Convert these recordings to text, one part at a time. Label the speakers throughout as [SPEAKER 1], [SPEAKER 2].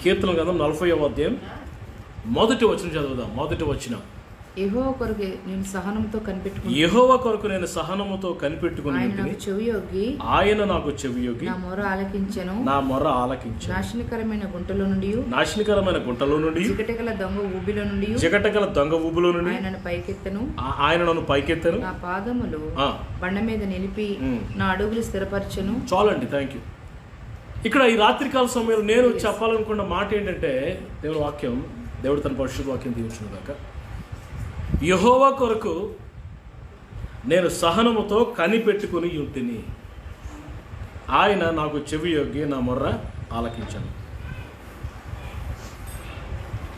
[SPEAKER 1] కీర్తన గ్రంథం 40వ అధ్యాయం మొదటి వచనం చదువుదాం. మొదటి వచనం,
[SPEAKER 2] యెహోవా కొరకు నేను సహనంతో కనిపెట్టుకుని
[SPEAKER 1] యెహోవా కొరకు నేను సహనముతో కనిపెట్టుకుని ఆయన నాకు చెవియొగ్గి
[SPEAKER 2] నా మొర ఆలకించెను.
[SPEAKER 1] నా మొర ఆలకించెను.
[SPEAKER 2] నాశనకరమైన గుంటలో నుండి చికటగల దొంగ ఊబిలో నుండి ఆయన నన్ను పైకెత్తను. నా పాదములు బండ మీద నిలిపి నా అడుగులు స్థిరపరచెను.
[SPEAKER 1] చాలండి, థ్యాంక్ యూ. ఇక్కడ ఈ రాత్రికాల సమయంలో నేను చెప్పాలనుకున్న మాట ఏంటంటే, దేవుడు తన పరిశుద్ధ వాక్యం దీవించును గాక. యెహోవా కొరకు నేను సహనముతో కనిపెట్టుకుని ఉంటిని, ఆయన నాకు చెవియొగ్గి నా మొర్ర ఆలకించాను.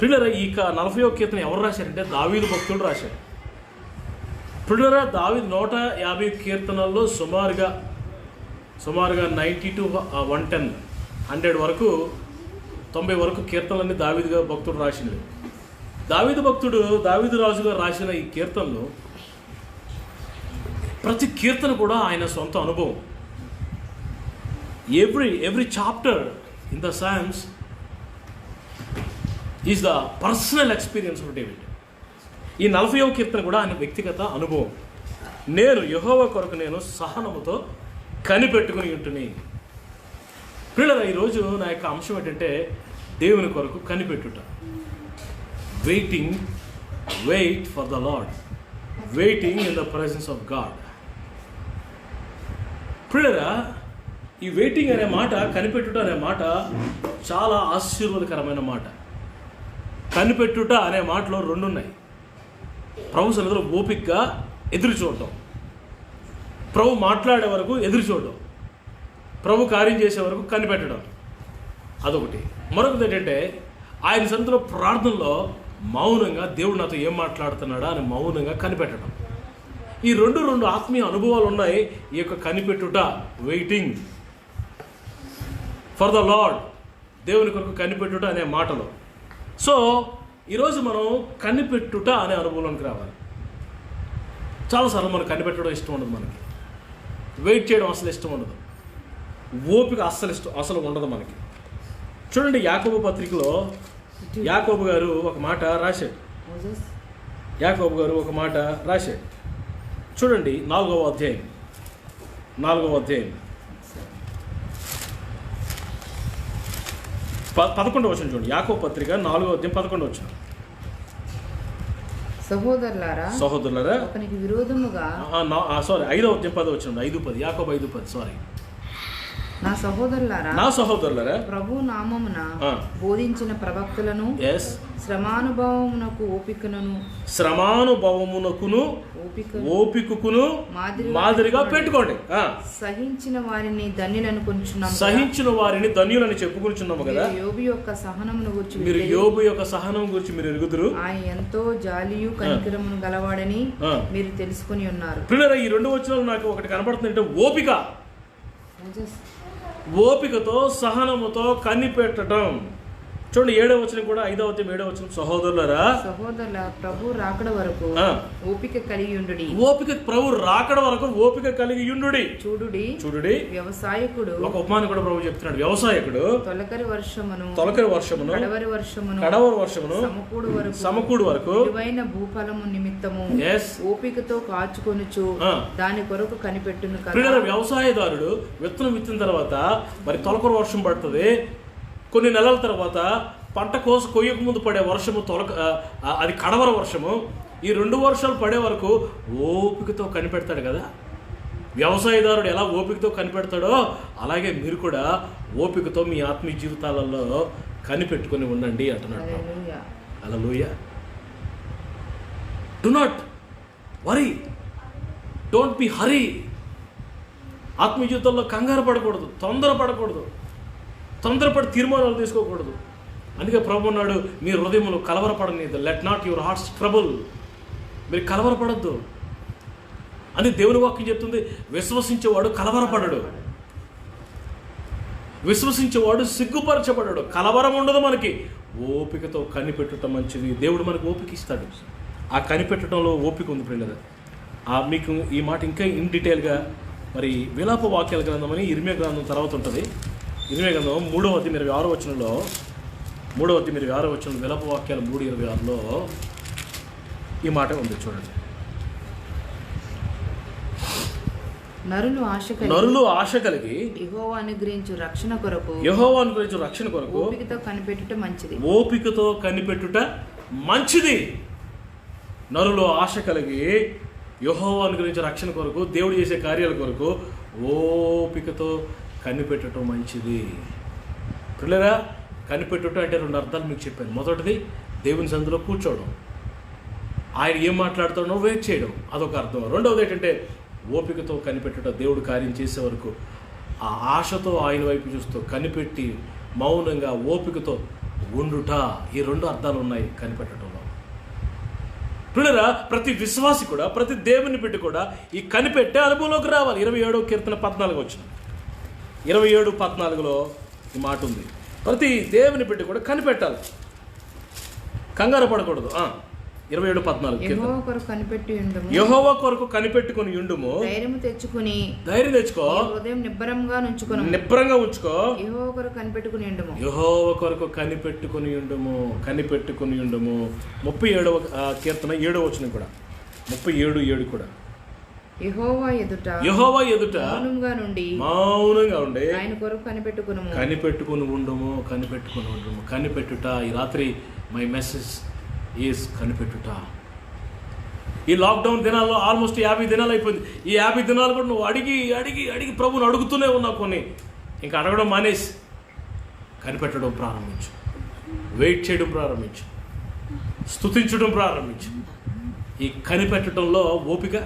[SPEAKER 1] పిల్లరా, ఈ 40వ కీర్తన ఎవరు రాశారంటే దావీదు భక్తుడు రాశారు. పిల్లరా, దావీదు 150 కీర్తనల్లో సుమారుగా 90 to 100 వరకు 90 వరకు కీర్తనలన్నీ దావీదు భక్తుడు రాసినవి. దావీదు రాజు గారు రాసిన ఈ కీర్తనలు ప్రతి కీర్తన కూడా ఆయన సొంత అనుభవం. Every chapter in the Psalms is the personal experience of David. ఈ 40వ కీర్తన కూడా ఆయన వ్యక్తిగత అనుభవం. నేను యెహోవా కొరకు నేను సహనముతో కనిపెట్టుకుని ఉంటుని. పిల్లరా, ఈరోజు నా యొక్క అంశం ఏంటంటే దేవుని కొరకు కనిపెట్టుట. Wait for the Lord, waiting in the presence of God. పిల్లరా, ఈ వెయిటింగ్ అనే మాట, కనిపెట్టుట అనే మాట చాలా ఆశీర్వాదకరమైన మాట. కనిపెట్టుట అనే మాటలో 2 ఉన్నాయి. ప్రభు సన్నిధిలో ఓపికగా ఎదురు చూడటం, ప్రభు మాట్లాడే వరకు ఎదురు చూడడం, ప్రభు కార్యం చేసే వరకు కనిపెట్టడం, అదొకటి. మరొకటి ఏంటంటే ఆయన సన్నిధిలో ప్రార్థనలో మౌనంగా దేవుడు నాతో ఏం మాట్లాడుతున్నాడా అని మౌనంగా కనిపెట్టడం. ఈ రెండు ఆత్మీయ అనుభవాలు ఉన్నాయి ఈ యొక్క కనిపెట్టుట, వెయిటింగ్ ఫర్ ద లార్డ్, దేవుని కొరకు కనిపెట్టుట అనే మాటలో. సో ఈరోజు మనం కనిపెట్టుట అనే అనుభవంలోకి రావాలి. చాలాసార్లు మనకు కనిపెట్టడం ఇష్టం ఉండదు, మనకి వెయిట్ చేయడం అసలు ఇష్టం ఉండదు, ఓపిక అసలు ఉండదు మనకి. చూడండి, యాకోబు పత్రికలో యాకోబు గారు ఒక మాట రాశాడు. చూడండి, 4వ అధ్యాయం 11వ వచనం చూడండి. యాకోబు పత్రిక 4వ అధ్యాయం 11వ వచనం. సహోదరులారా
[SPEAKER 2] ఒకనికి విరోధముగా
[SPEAKER 1] 5వ అధ్యాయం 10వ వచనం. 5:10 యాకోబు 5:10 సారీ.
[SPEAKER 2] నా సహోదరులారా
[SPEAKER 1] ప్రభు
[SPEAKER 2] నామమున బోధించిన ప్రవక్తలను శ్రమానుభవమునకును ఓపికకును
[SPEAKER 1] మాదిరిగా పెట్టుకోండి.
[SPEAKER 2] సహించిన వారిని
[SPEAKER 1] ధన్యులని చెప్పుకుంటున్నాము కదా.
[SPEAKER 2] యోబు యొక్క సహనమును గురించి
[SPEAKER 1] మీరు ఎరుగుదురు.
[SPEAKER 2] ఆయన ఎంతో జాలియు కనికరమును గలవాడని మీరు తెలుసుకుని ఉన్నారు.
[SPEAKER 1] పిల్లలు, ఈ 2 వచనాలు నాకు ఒకటి కనబడుతుంది అంటే ఓపికతో సహనముతో కనిపెట్టడం. చూడండి, 7వ వచనం కూడా 5వ అధ్యాయం 7వ వచనం. సహోదరులారా
[SPEAKER 2] ప్రభు రాకడ వరకు ఓపిక కలిగి ఉండుడి.
[SPEAKER 1] ప్రభు రాకడ వరకు ఓపిక కలిగి ఉండుడి. చూడుడి,
[SPEAKER 2] వ్యవసాయకుడు, ఒక
[SPEAKER 1] ఉపమానం కూడా ప్రభు చెప్తున్నాడు. వ్యవసాయకుడు
[SPEAKER 2] తొలకరి వర్షమును
[SPEAKER 1] కడవరి వర్షమును సమకూడు వరకు
[SPEAKER 2] విలువైన భూఫలము నిమిత్తము ఓపికతో కాచుకొనుచు దాని కొరకు కనిపెట్టును కదా.
[SPEAKER 1] వ్యవసాయదారుడు విత్తనం విత్తిన తర్వాత మరి తొలకరి వర్షం పడుతుంది. కొన్ని నెలల తర్వాత పంట కొయ్యక ముందు పడే వర్షము అది కడవర వర్షము. ఈ 2 వర్షాలు పడే వరకు ఓపికతో కనిపెడతాడు కదా. వ్యవసాయదారుడు ఎలా ఓపికతో కనిపెడతాడో అలాగే మీరు కూడా ఓపికతో మీ ఆత్మీయ జీవితాలలో కనిపెట్టుకుని ఉండండి అంటున్నాడు. Hallelujah. Do not worry, don't be hurry. ఆత్మీయ జీవితంలో కంగారు పడకూడదు, తొందరపడి తీర్మానాలు తీసుకోకూడదు. అందుకే ప్రభు అన్నాడు, మీ హృదయములు కలవరపడలేదు. Let not your hearts trouble. మీరు కలవరపడద్దు అని దేవుని వాక్యం చెప్తుంది. విశ్వసించేవాడు కలవరపడడు, విశ్వసించేవాడు సిగ్గుపరచబడడు. కలవరం ఉండదు మనకి. ఓపికతో కనిపెట్టడం మంచిది. దేవుడు మనకు ఓపిక ఇస్తాడు. ఆ కనిపెట్టడంలో ఓపిక ఉంది పిల్లలు. మీకు ఈ మాట ఇంకా ఇన్ డీటెయిల్గా మరి విలాప వాక్యాల గ్రంథం అని ఇర్మియా గ్రంథం తర్వాత ఉంటుంది. ఇర్మియా గ్రంథం 3వ అధ్యాయం 26వ వచనంలో 3వ అధ్యాయం 26వ వచనం, విలాప వాక్యాలు 3:26లో ఈ మాట ఉంది చూడండి. నరులు ఆశ కలిగి
[SPEAKER 2] యెహోవా అనుగ్రహించు రక్షణ కొరకు ఓపికతో కనిపెట్టుట మంచిది.
[SPEAKER 1] నరులు ఆశ కలిగి యెహోవా అనుగ్రహించు రక్షణ కొరకు, దేవుడు చేసే కార్యాల కొరకు ఓపికతో కనిపెట్టడం మంచిది. పిల్లరా, కనిపెట్టుట అంటే 2 అర్థాలు మీకు చెప్పాను. మొదటిది దేవుని సన్నిధిలో కూర్చోవడం, ఆయన ఏం మాట్లాడుతాడో వెయిట్ చేయడం, అదొక అర్థం. రెండవది ఏంటంటే ఓపికతో కనిపెట్టుట, దేవుడు కార్యం చేసే వరకు ఆ ఆశతో ఆయన వైపు చూస్తూ కనిపెట్టి మౌనంగా ఓపికతో ఉండుట. ఈ 2 అర్థాలు ఉన్నాయి కనిపెట్టడంలో. పిల్లరా, ప్రతి విశ్వాసి కూడా, ప్రతి దేవుని బిడ్డ కూడా ఈ కనిపెట్టే అనుభవంలోకి రావాలి. 27వ కీర్తన 14 వచ్చిన 27:14లో ఈ మాట ఉంది. ప్రతి దేవుని బిడ్డ కూడా కనిపెట్టాలి, కంగారు పడకూడదు. 27:14 యెహోవా కొరకు కనిపెట్టుకుని ఉండుము, ధైర్యం తెచ్చుకో,
[SPEAKER 2] హృదయం నిబ్బరంగా
[SPEAKER 1] ఉంచుకో,
[SPEAKER 2] యెహోవా కొరకు కనిపెట్టుకుని ఉండుము.
[SPEAKER 1] 37వ కీర్తన 7వ వచనం కూడా, 37:7 కూడా,
[SPEAKER 2] యెహోవా ఎదుట
[SPEAKER 1] మౌనంగా ఉండి
[SPEAKER 2] ఆయన కొరకు
[SPEAKER 1] కనిపెట్టుకుని ఉండుము. కనిపెట్టుట. ఈ రాత్రి మై మెసేజ్ ఈజ్ కనిపెట్టుట. ఈ లాక్డౌన్ దినాల్లో ఆల్మోస్ట్ 50 దినాలు అయిపోయింది. ఈ 50 దినాలు కూడా నువ్వు అడిగి ప్రభువుని అడుగుతూనే ఉన్నావు. కొన్ని ఇంకా అడగడం మానేసి కనిపెట్టడం ప్రారంభించు, వెయిట్ చేయడం ప్రారంభించు, స్తుతించడం ప్రారంభించు. ఈ కనిపెట్టడంలో ఓపిక,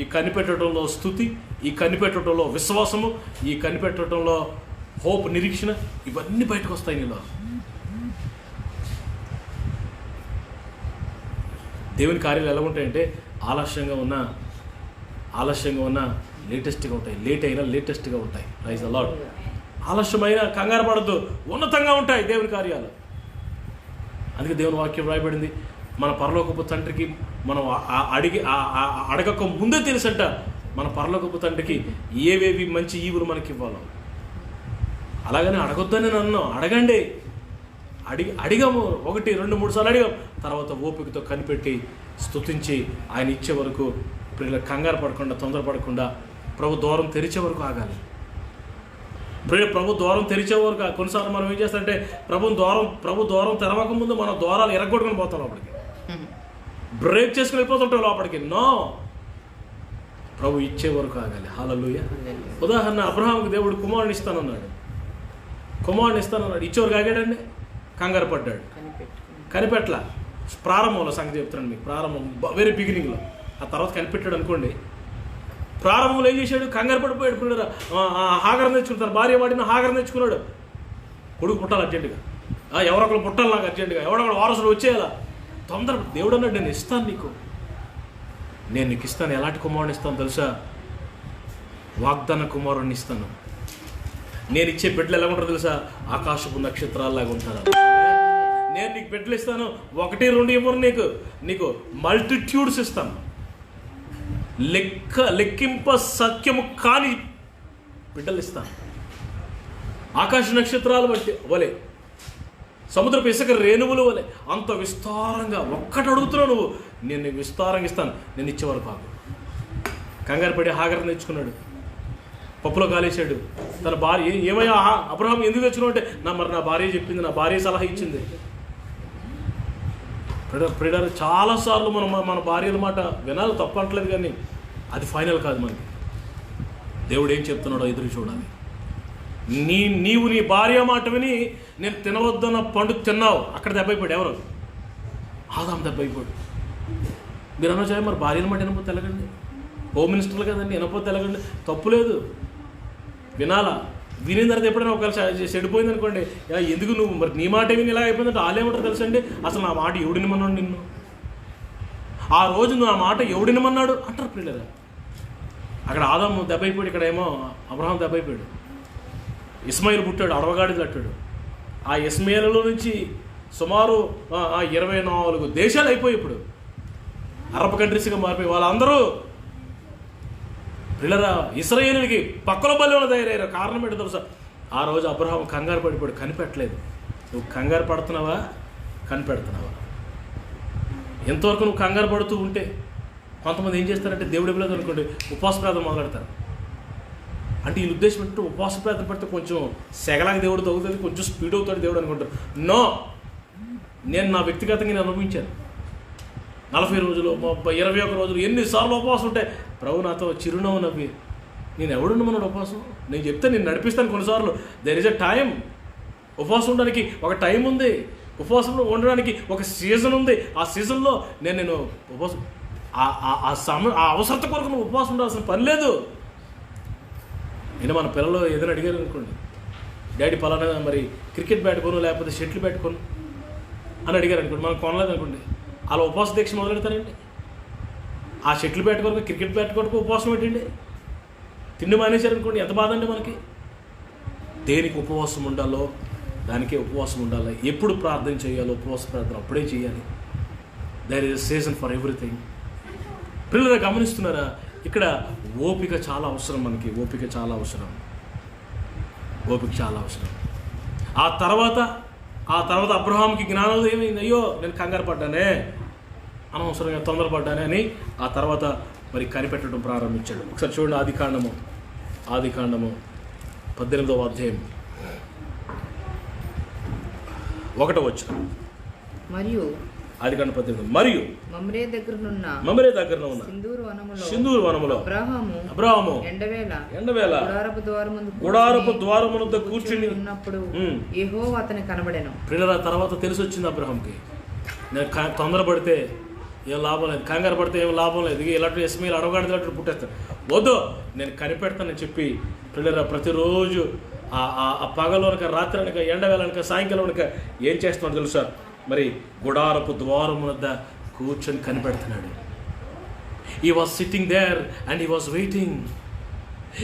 [SPEAKER 1] ఈ కనిపెట్టడంలో స్తుతి, ఈ కనిపెట్టడంలో విశ్వాసము, ఈ కనిపెట్టడంలో హోప్, నిరీక్షణ, ఇవన్నీ బయటకు వస్తాయి నీలో. దేవుని కార్యాలు ఎలా ఉంటాయంటే ఆలస్యంగా ఉన్న లేటెస్ట్గా ఉంటాయి. లేట్ అయినా లేటెస్ట్గా ఉంటాయి. Praise the Lord. ఆలస్యమైన కంగారు పడద్దు, ఉన్నతంగా ఉంటాయి దేవుని కార్యాలు. అందుకే దేవుని వాక్యం రాయబడింది, మన పరలోకపు తండ్రికి మనం అడగక ముందే తెలుసంట మన పరలోకపు తండ్రికి ఏవేవి మంచి ఈవులు మనకి ఇవ్వాలో. అలాగనే అడగొద్దని నన్ను అడగండి. అడిగాము 1, 2, 3 సార్లు అడిగాం. తర్వాత ఓపికతో కనిపెట్టి స్తుతించి ఆయన ఇచ్చే వరకు ప్రియుల కంగారు పడకుండా, తొందరపడకుండా ప్రభు ద్వారం తెరిచే వరకు ఆగాలి. ప్రభు ద్వారం తెరిచే వరకు. కొన్నిసార్లు మనం ఏం చేస్తామంటే ప్రభు ద్వారం తెరవక ముందు మనం ద్వారాలు ఎరగొట్టుకొని పోతాం లోపలికి, బ్రేక్ చేసుకుని వెళ్ళిపోతుంటాం లోపలికి. నో, ప్రభు ఇచ్చే వరకు ఆగాలి. హల్లెలూయా. ఉదాహరణ, అబ్రహాంకు దేవుడు కుమారుని ఇస్తానన్నాడు. ఇచ్చేవరకు ఆగాడండి, కంగారు పడ్డాడు, కనిపెట్టలా. ప్రారంభంలో సంగతి చెప్తున్నాను మీకు. ప్రారంభం వెరీ బిగినింగ్లో. ఆ తర్వాత కనిపెట్టాడు అనుకోండి. ప్రారంభంలో ఏం చేశాడు? కంగారు పడిపోయాడు. పిల్లరా, హాగరం తెచ్చుకున్నాడు, తన భార్య వాడిన హాగరం తెచ్చుకున్నాడు. కొడుకు పుట్టాలి అర్జెంటుగా, ఎవరొకరు పుట్టాలి నాకు అర్జెంటుగా, ఎవరొకరు వారసులు వచ్చేయాలా. తొందర. దేవుడు అన్నాడు, నేను ఇస్తాను నీకు, నేను నీకు ఇస్తాను. ఎలాంటి కుమారుని ఇస్తాను తెలుసా? వాగ్దాన కుమారుడిని ఇస్తాను. నేను ఇచ్చే బిడ్డలు ఎలా ఉంటారో తెలుసా? ఆకాశపు నక్షత్రాల్లాగా ఉంటారు. నేను నీకు బిడ్డలు ఇస్తాను, 1, 2 ఇవ్వరు, నీకు మల్టిట్యూడ్స్ ఇస్తాను. లెక్కింప సత్యము కాని బిడ్డలు ఇస్తాను. ఆకాశ నక్షత్రాలు వలె, సముద్రపు ఇసుక రేణువులు వలె అంత విస్తారంగా. ఒక్కటి అడుగుతున్నావు నువ్వు, నేను నీకు విస్తారంగా ఇస్తాను. నేను ఇచ్చేవారు కాదు. కంగారు పడి హాగరం తెచ్చుకున్నాడు, పప్పులో కాలేశాడు. తన భార్య, ఏమయ్యా అబ్రహాం ఎందుకు తెచ్చుకున్నావు అంటే, నా భార్య చెప్పింది, నా భార్య సలహా ఇచ్చింది. ప్రియులారా, చాలాసార్లు మన భార్యల మాట వినాలి, తప్పట్లేదు, కానీ అది ఫైనల్ కాదు. మనకి దేవుడు ఏం చెప్తున్నాడో ఎదురు చూడాలి. నీవు నీ భార్య మాట విని నేను తినవద్దన్న పండు తిన్నావు, అక్కడ దెబ్బైపోయాడు. ఎవరు? ఆదాం దెబ్బైపోయాడు. మీరు అనొచ్చా, మరి భార్యల మాట వినపోతే ఎలాగండి? హోమ్ మినిస్టర్లు కదండి, వినపోతే ఎలాగండి? తప్పు లేదు, వినాలా. వినిన తర్వాత ఎప్పుడైనా ఒకవేళ చెడిపోయింది అనుకోండి, ఎందుకు నువ్వు మరి నీ మాట విని ఇలా అయిపోయిందంటే వాళ్ళేమంటారు తెలుసండి? అసలు నా మాట ఎవడినిమన్నాడు నిన్ను? ఆ రోజు నువ్వు ఆ మాట ఎవడినిమన్నాడు అంటారు పిల్లలు. అక్కడ ఆదాము దెబ్బైపోయాడు, ఇక్కడ ఏమో అబ్రహాం దెబ్బైపోయాడు. ఇస్మాయిల్ పుట్టాడు, అడవగాడి తట్టాడు. ఆ ఇస్మాయిల్లో నుంచి సుమారు 24 దేశాలు అయిపోయి ఇప్పుడు అరబ్ కంట్రీస్గా మారిపోయి వాళ్ళందరూ పిల్లరా ఇశ్రాయేలుకి పక్కల బలిలో తయారయ్యారు. కారణం ఏంటో తెలుసా? ఆ రోజు అబ్రహాం కంగారు పడిపోయాడు, కనిపెట్టలేదు. నువ్వు కంగారు పడుతున్నావా, కనిపెడుతున్నావా? ఎంతవరకు నువ్వు కంగారు పడుతూ ఉంటే కొంతమంది ఏం చేస్తారంటే దేవుడు ఇవ్వలేదు అనుకోండి, ఉపవాస ప్రార్థన మొదలెడతారు. అంటే ఈ ఉద్దేశం ఏంటంటే ఉపవాస ప్రార్థన పడితే కొంచెం సెగలాగా దేవుడు తగ్గుతుంది, కొంచెం స్పీడ్ అవుతాడు దేవుడు అనుకుంటారు. నో, నేను నా వ్యక్తిగతంగా నేను అనుభవించాను. 40 రోజులు 21 రోజులు ఎన్నిసార్లు ఉపవాసం ఉంటాయి. ప్రభు నాతో చిరునవ్వు నవ్వి, నేను ఎవడున్నామన్నాడు ఉపవాసం, నేను చెప్తే నేను నడిపిస్తాను. కొన్నిసార్లు దేర్ ఇస్ ఎ టైం. ఉపవాసం ఉండడానికి ఒక టైం ఉంది, ఉపవాసంలో ఉండడానికి ఒక సీజన్ ఉంది. ఆ సీజన్లో నేను ఉపవాసం ఆ అవసరత కొరకు నువ్వు ఉపవాసం ఉండాల్సిన పని లేదు. నేను మన పిల్లలు ఏదైనా అడిగారు అనుకోండి, డాడీ పలానా మరి క్రికెట్ బ్యాట్ కొను లేకపోతే షటిల్ బ్యాట్ కొను అని అడిగారు అనుకోండి, మనం కొనలేదు అనుకోండి, అలా ఉపవాస దీక్ష మొదలెడతారండి. ఆ షటిల్ బ్యాట్ కొరకు క్రికెట్ బ్యాట్ కొరకు ఉపవాసం పెట్టండి. తిండి మానేశారు అనుకోండి, ఎంత బాధ అండి మనకి. దేనికి ఉపవాసం ఉండాలో దానికే ఉపవాసం ఉండాలి. ఎప్పుడు ప్రార్థన చేయాలో ఉపవాస ప్రార్థన అప్పుడే చేయాలి. There is a season for everything. పిల్లలు గమనిస్తున్నారా? ఇక్కడ ఓపిక చాలా అవసరం మనకి. ఓపిక చాలా అవసరం. ఓపిక చాలా అవసరం. ఆ తర్వాత అబ్రహాంకి జ్ఞానం ఏమైంది? అయ్యో నేను కంగారు పడ్డానే, అనవసరంగా తొందరపడ్డానే అని ఆ తర్వాత మరి కనిపెట్టడం ప్రారంభించాడు. ఒకసారి చూడండి, ఆదికాండము 18వ అధ్యాయం 1వ వచనం.
[SPEAKER 2] మరియు
[SPEAKER 1] ఆదికాండం 18 మరియు
[SPEAKER 2] మమ్రే దగ్గరనున్న
[SPEAKER 1] సింధూరు వనములో అబ్రహాము ఎండవేళ గుడారపు ద్వారమునొద్ద కూర్చుని
[SPEAKER 2] ఉన్నప్పుడు యెహోవా అతనికి కనబడెను.
[SPEAKER 1] పిల్లల తర్వాత తెలిసి వచ్చింది అబ్రహాంకి, నేను తొందరపడితే ఏం లాభం లేదు, కంగారు పడితే ఏం లాభం లేదు, ఇలాంటి ఎస్మీలు అడవగాడితే పుట్టేస్తాను, వద్దు నేను కనిపెడతానని చెప్పి పిల్లల ప్రతిరోజు ఆ పగలోనక రాత్రనక ఎండవేళనక సాయంకాలంక ఏం చేస్తున్నాడు తెలుసా? మరి గుడారపు ద్వారం వద్ద కూర్చొని కనిపెడుతున్నాడు. He was sitting there and he was waiting.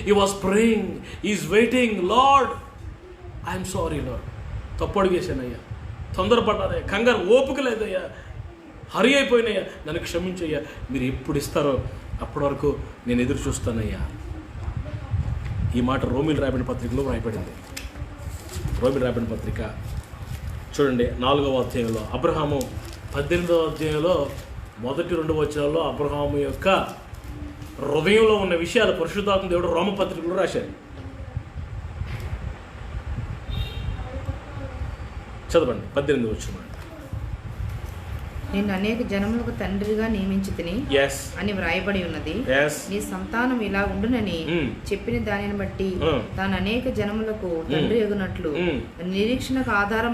[SPEAKER 1] He was praying. He is waiting. Lord, I am sorry, Lord. తప్పు అడిగేశానయ్యా, తొందరపడ్డానయ్యా, కంగారు ఓపిక లేదయ్యా, హరి అయిపోయినయ్యా, నన్ను క్షమించయ్యా, మీరు ఎప్పుడు ఇస్తారో అప్పటి వరకు నేను ఎదురు చూస్తానయ్యా. ఈ మాట రోమిల్ రాయబడిన పత్రికలో రాయబడింది. రోమిల్ రాయబడిన పత్రిక చూడండి 4వ అధ్యాయంలో, అబ్రహాము 18వ అధ్యాయంలో మొదటి 2 వచనాల్లో అబ్రహాము యొక్క హృదయంలో ఉన్న విషయాలు పరిశుద్ధాత్మ దేవుడు రోమపత్రికలో రాశారు. చదవండి 18వ వచనం.
[SPEAKER 2] నేను అనేక జనములకు తండ్రిగా నియమించితిని అని వ్రాయబడి ఉన్నది. నీ సంతానం ఇలా ఉండునని చెప్పిన దానిని బట్టి తాను అనేక జనములకు తండ్రి ఎగునట్లు నిరీక్షణకు ఆధారం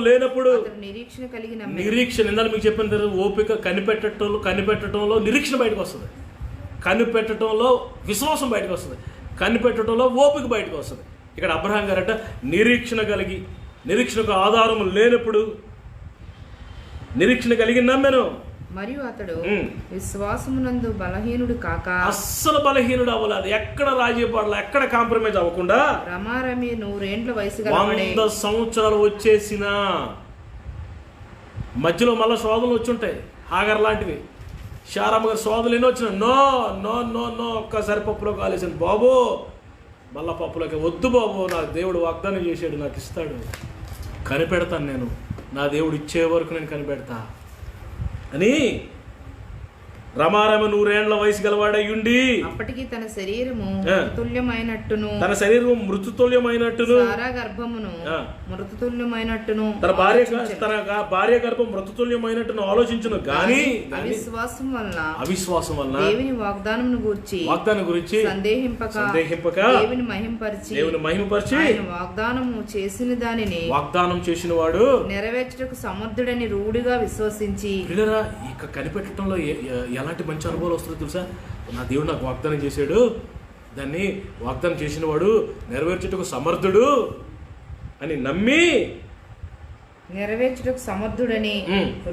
[SPEAKER 2] లేనప్పుడు నిరీక్షణ కలిగిన
[SPEAKER 1] నిరీక్షణ ఇందాక మీకు చెప్పిన ఓపిక కనిపెట్టడంలో నిరీక్షణ బయటకు వస్తుంది, కనిపెట్టడంలో విశ్వాసం బయటకు వస్తుంది, కనిపెట్టడంలో ఓపిక బయటకు వస్తుంది. ఇక్కడ అబ్రహాం గారట నిరీక్షణకు ఆధారం లేనప్పుడు నిరీక్షణ కలిగి నమ్మాను.
[SPEAKER 2] మరియు అతడు విశ్వాసమునందు బలహీనుడు కాక,
[SPEAKER 1] అస్సలు బలహీనుడు అవ్వలేదు, ఎక్కడ రాజీ పడాలి, ఎక్కడ కాంప్రమైజ్ అవ్వకుండా,
[SPEAKER 2] రమారమి 100 ఏండ్ల వయసు
[SPEAKER 1] 100 సంవత్సరాలు వచ్చేసిన మధ్యలో మళ్ళీ శోధనలు వచ్చుంటాయి, హాగర్ లాంటివి, శారమ్మ గారి శోధనలు ఎన్నో వచ్చినాయి. నో నో నో నో ఒక్కసారి పప్పులో కాలేసాను బాబు, మళ్ళా పప్పులోకి వద్దు బాబు, నాకు దేవుడు వాగ్దానం చేశాడు, నాకు ఇస్తాడు, కనిపెడతాను, నేను నా దేవుడు ఇచ్చే వరకు నేను కనిపెడతా అని రమారమ 100 ఏండ్ల వయసు గలవాడయ్యుండి
[SPEAKER 2] అప్పటికి తన శరీరము మృతుల్యమైనట్టును సారా గర్భమును మృతుల్యమైనట్టును
[SPEAKER 1] తన భార్య గర్భం మృతుల్యమైనట్టును ఆలోచించును గాని
[SPEAKER 2] అవిశ్వాసం వలన
[SPEAKER 1] దేవుని
[SPEAKER 2] వాగ్దానం
[SPEAKER 1] గురించి సందేహింపక దేవుని మహిమపరిచి
[SPEAKER 2] ఆయన వాగ్దానము చేసిన దానిని
[SPEAKER 1] వాగ్దానం చేసిన వాడు
[SPEAKER 2] నెరవేర్చుటకు సమర్థుడని రూఢిగా విశ్వసించి.
[SPEAKER 1] ఇక కనిపెట్టడంలో ఎలాంటి మంచి అనుభవాలు వస్తుందో తెలుసా? నా దేవుడు నాకు వాగ్దానం చేశాడు, దాన్ని వాగ్దానం చేసిన వాడు నెరవేర్చుటకు సమర్థుడు అని నమ్మి
[SPEAKER 2] నెరవేర్చుటకు సమర్థుడని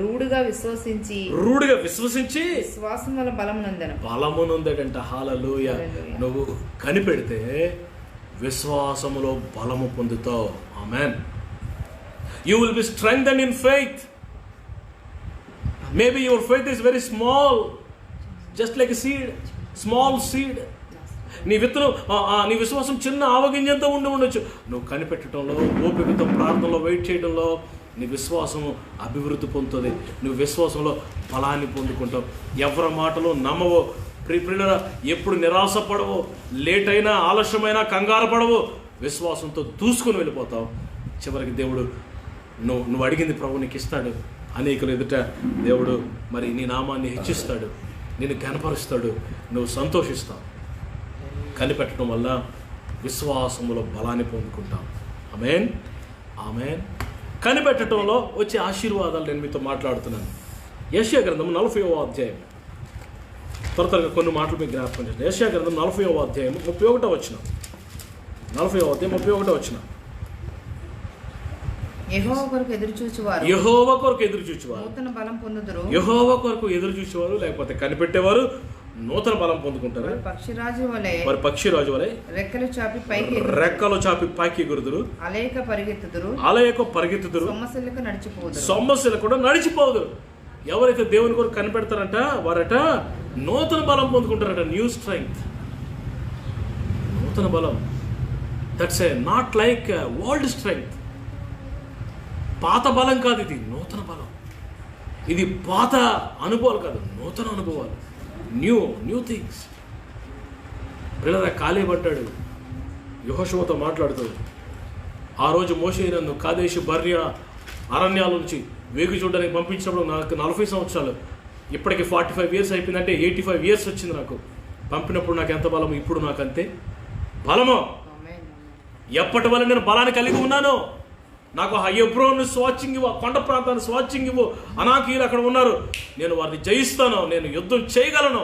[SPEAKER 2] రూఢిగా విశ్వసించి విశ్వాసం వల్ల
[SPEAKER 1] బలమునందడంట. హల్లెలూయా. నువ్వు కనిపెడితే విశ్వాసములో బలము పొందుతావు. ఆమేన్. You will be strengthened in faith. Maybe your faith is very small, just like a seed, small seed. నీ విశ్వాసం చిన్న ఆవగింజంతో ఉండొచ్చు. నువ్వు కనిపెట్టడంలో, ఓపికతో ప్రార్థనలో వెయిట్ చేయడంలో నీ విశ్వాసం అభివృద్ధి పొందుతుంది. నువ్వు విశ్వాసంలో బలాన్ని పొందుకుంటావు. ఎవరి మాటలు నమ్మవో, ప్రియులారా, ఎప్పుడు నిరాశపడవో, లేట్ అయినా ఆలస్యమైనా కంగారు పడవో, విశ్వాసంతో దూసుకొని వెళ్ళిపోతావు. చివరికి దేవుడు నువ్వు అడిగింది ప్రభు నీకు ఇస్తాడు. అనేకుల ఎదుట దేవుడు మరి నీ నామాన్ని హెచ్చిస్తాడు, నిన్ను కనపరుస్తాడు, నువ్వు సంతోషిస్తావు. కనిపెట్టడం వల్ల విశ్వాసములో బలాన్ని పొందుకుంటాం. ఆమేన్, ఆమేన్. కనిపెట్టడంలో వచ్చే ఆశీర్వాదాలు నేను మీతో మాట్లాడుతున్నాను. యెషయా గ్రంథం 40వ అధ్యాయం. త్వరగా కొన్ని మాటలు మీకు జ్ఞాపకం చేస్తాను. యెషయా గ్రంథం 40వ అధ్యాయం 31వ వచనం. 40వ అధ్యాయం 31వ వచనం.
[SPEAKER 2] యెహోవా కొరకు ఎదురు చూచువారు నూతన బలం పొందుదురు.
[SPEAKER 1] యెహోవా కొరకు ఎదురు చూసేవారు, లేకపోతే కనిపెట్టేవారు నూతన బలం పొందుకుంటారు.
[SPEAKER 2] వారు పక్షిరాజు వలె రెక్కలు
[SPEAKER 1] చాపి పైకి ఎగురుదురు,
[SPEAKER 2] అలయక
[SPEAKER 1] పరిగెత్తుదురు,
[SPEAKER 2] సొమ్మసిల్ల
[SPEAKER 1] కూడా నడిచిపోదురు. ఎవరైతే దేవుని కొరకు కనిపెడతారంట వారట నూతన బలం పొందుకుంటారట. న్యూ స్ట్రెంగ్త్, నూతన బలం. That's a not like old strength. పాత బలం కాదు, ఇది నూతన బలం. ఇది పాత అనుభవాలు కాదు, నూతన అనుభవాలు. New things. పిల్లల కాలేబు అంటాడు యెహోషువతో మాట్లాడుతూ, ఆ రోజు మోషే నన్ను కాదేశు బర్నియ అరణ్యాల నుంచి వేగు చూడడానికి పంపించినప్పుడు నాకు 40 సంవత్సరాలు, ఇప్పటికి 45 ఇయర్స్ అయిపోయిందంటే 85 ఇయర్స్ వచ్చింది నాకు. పంపినప్పుడు నాకు ఎంత బలము, ఇప్పుడు నాకు అంతే బలము. ఎప్పటి వల్ల నేను బలాన్ని కలిగి ఉన్నాను. నాకు హెబ్రోను స్వాచ్చింగ్ ఇవ్వు, కొండ ప్రాంతాన్ని స్వాచ్చింగ్ ఇవ్వు, అనాకీలు అక్కడ ఉన్నారు, నేను వారిని జయిస్తాను, నేను యుద్ధం చేయగలను.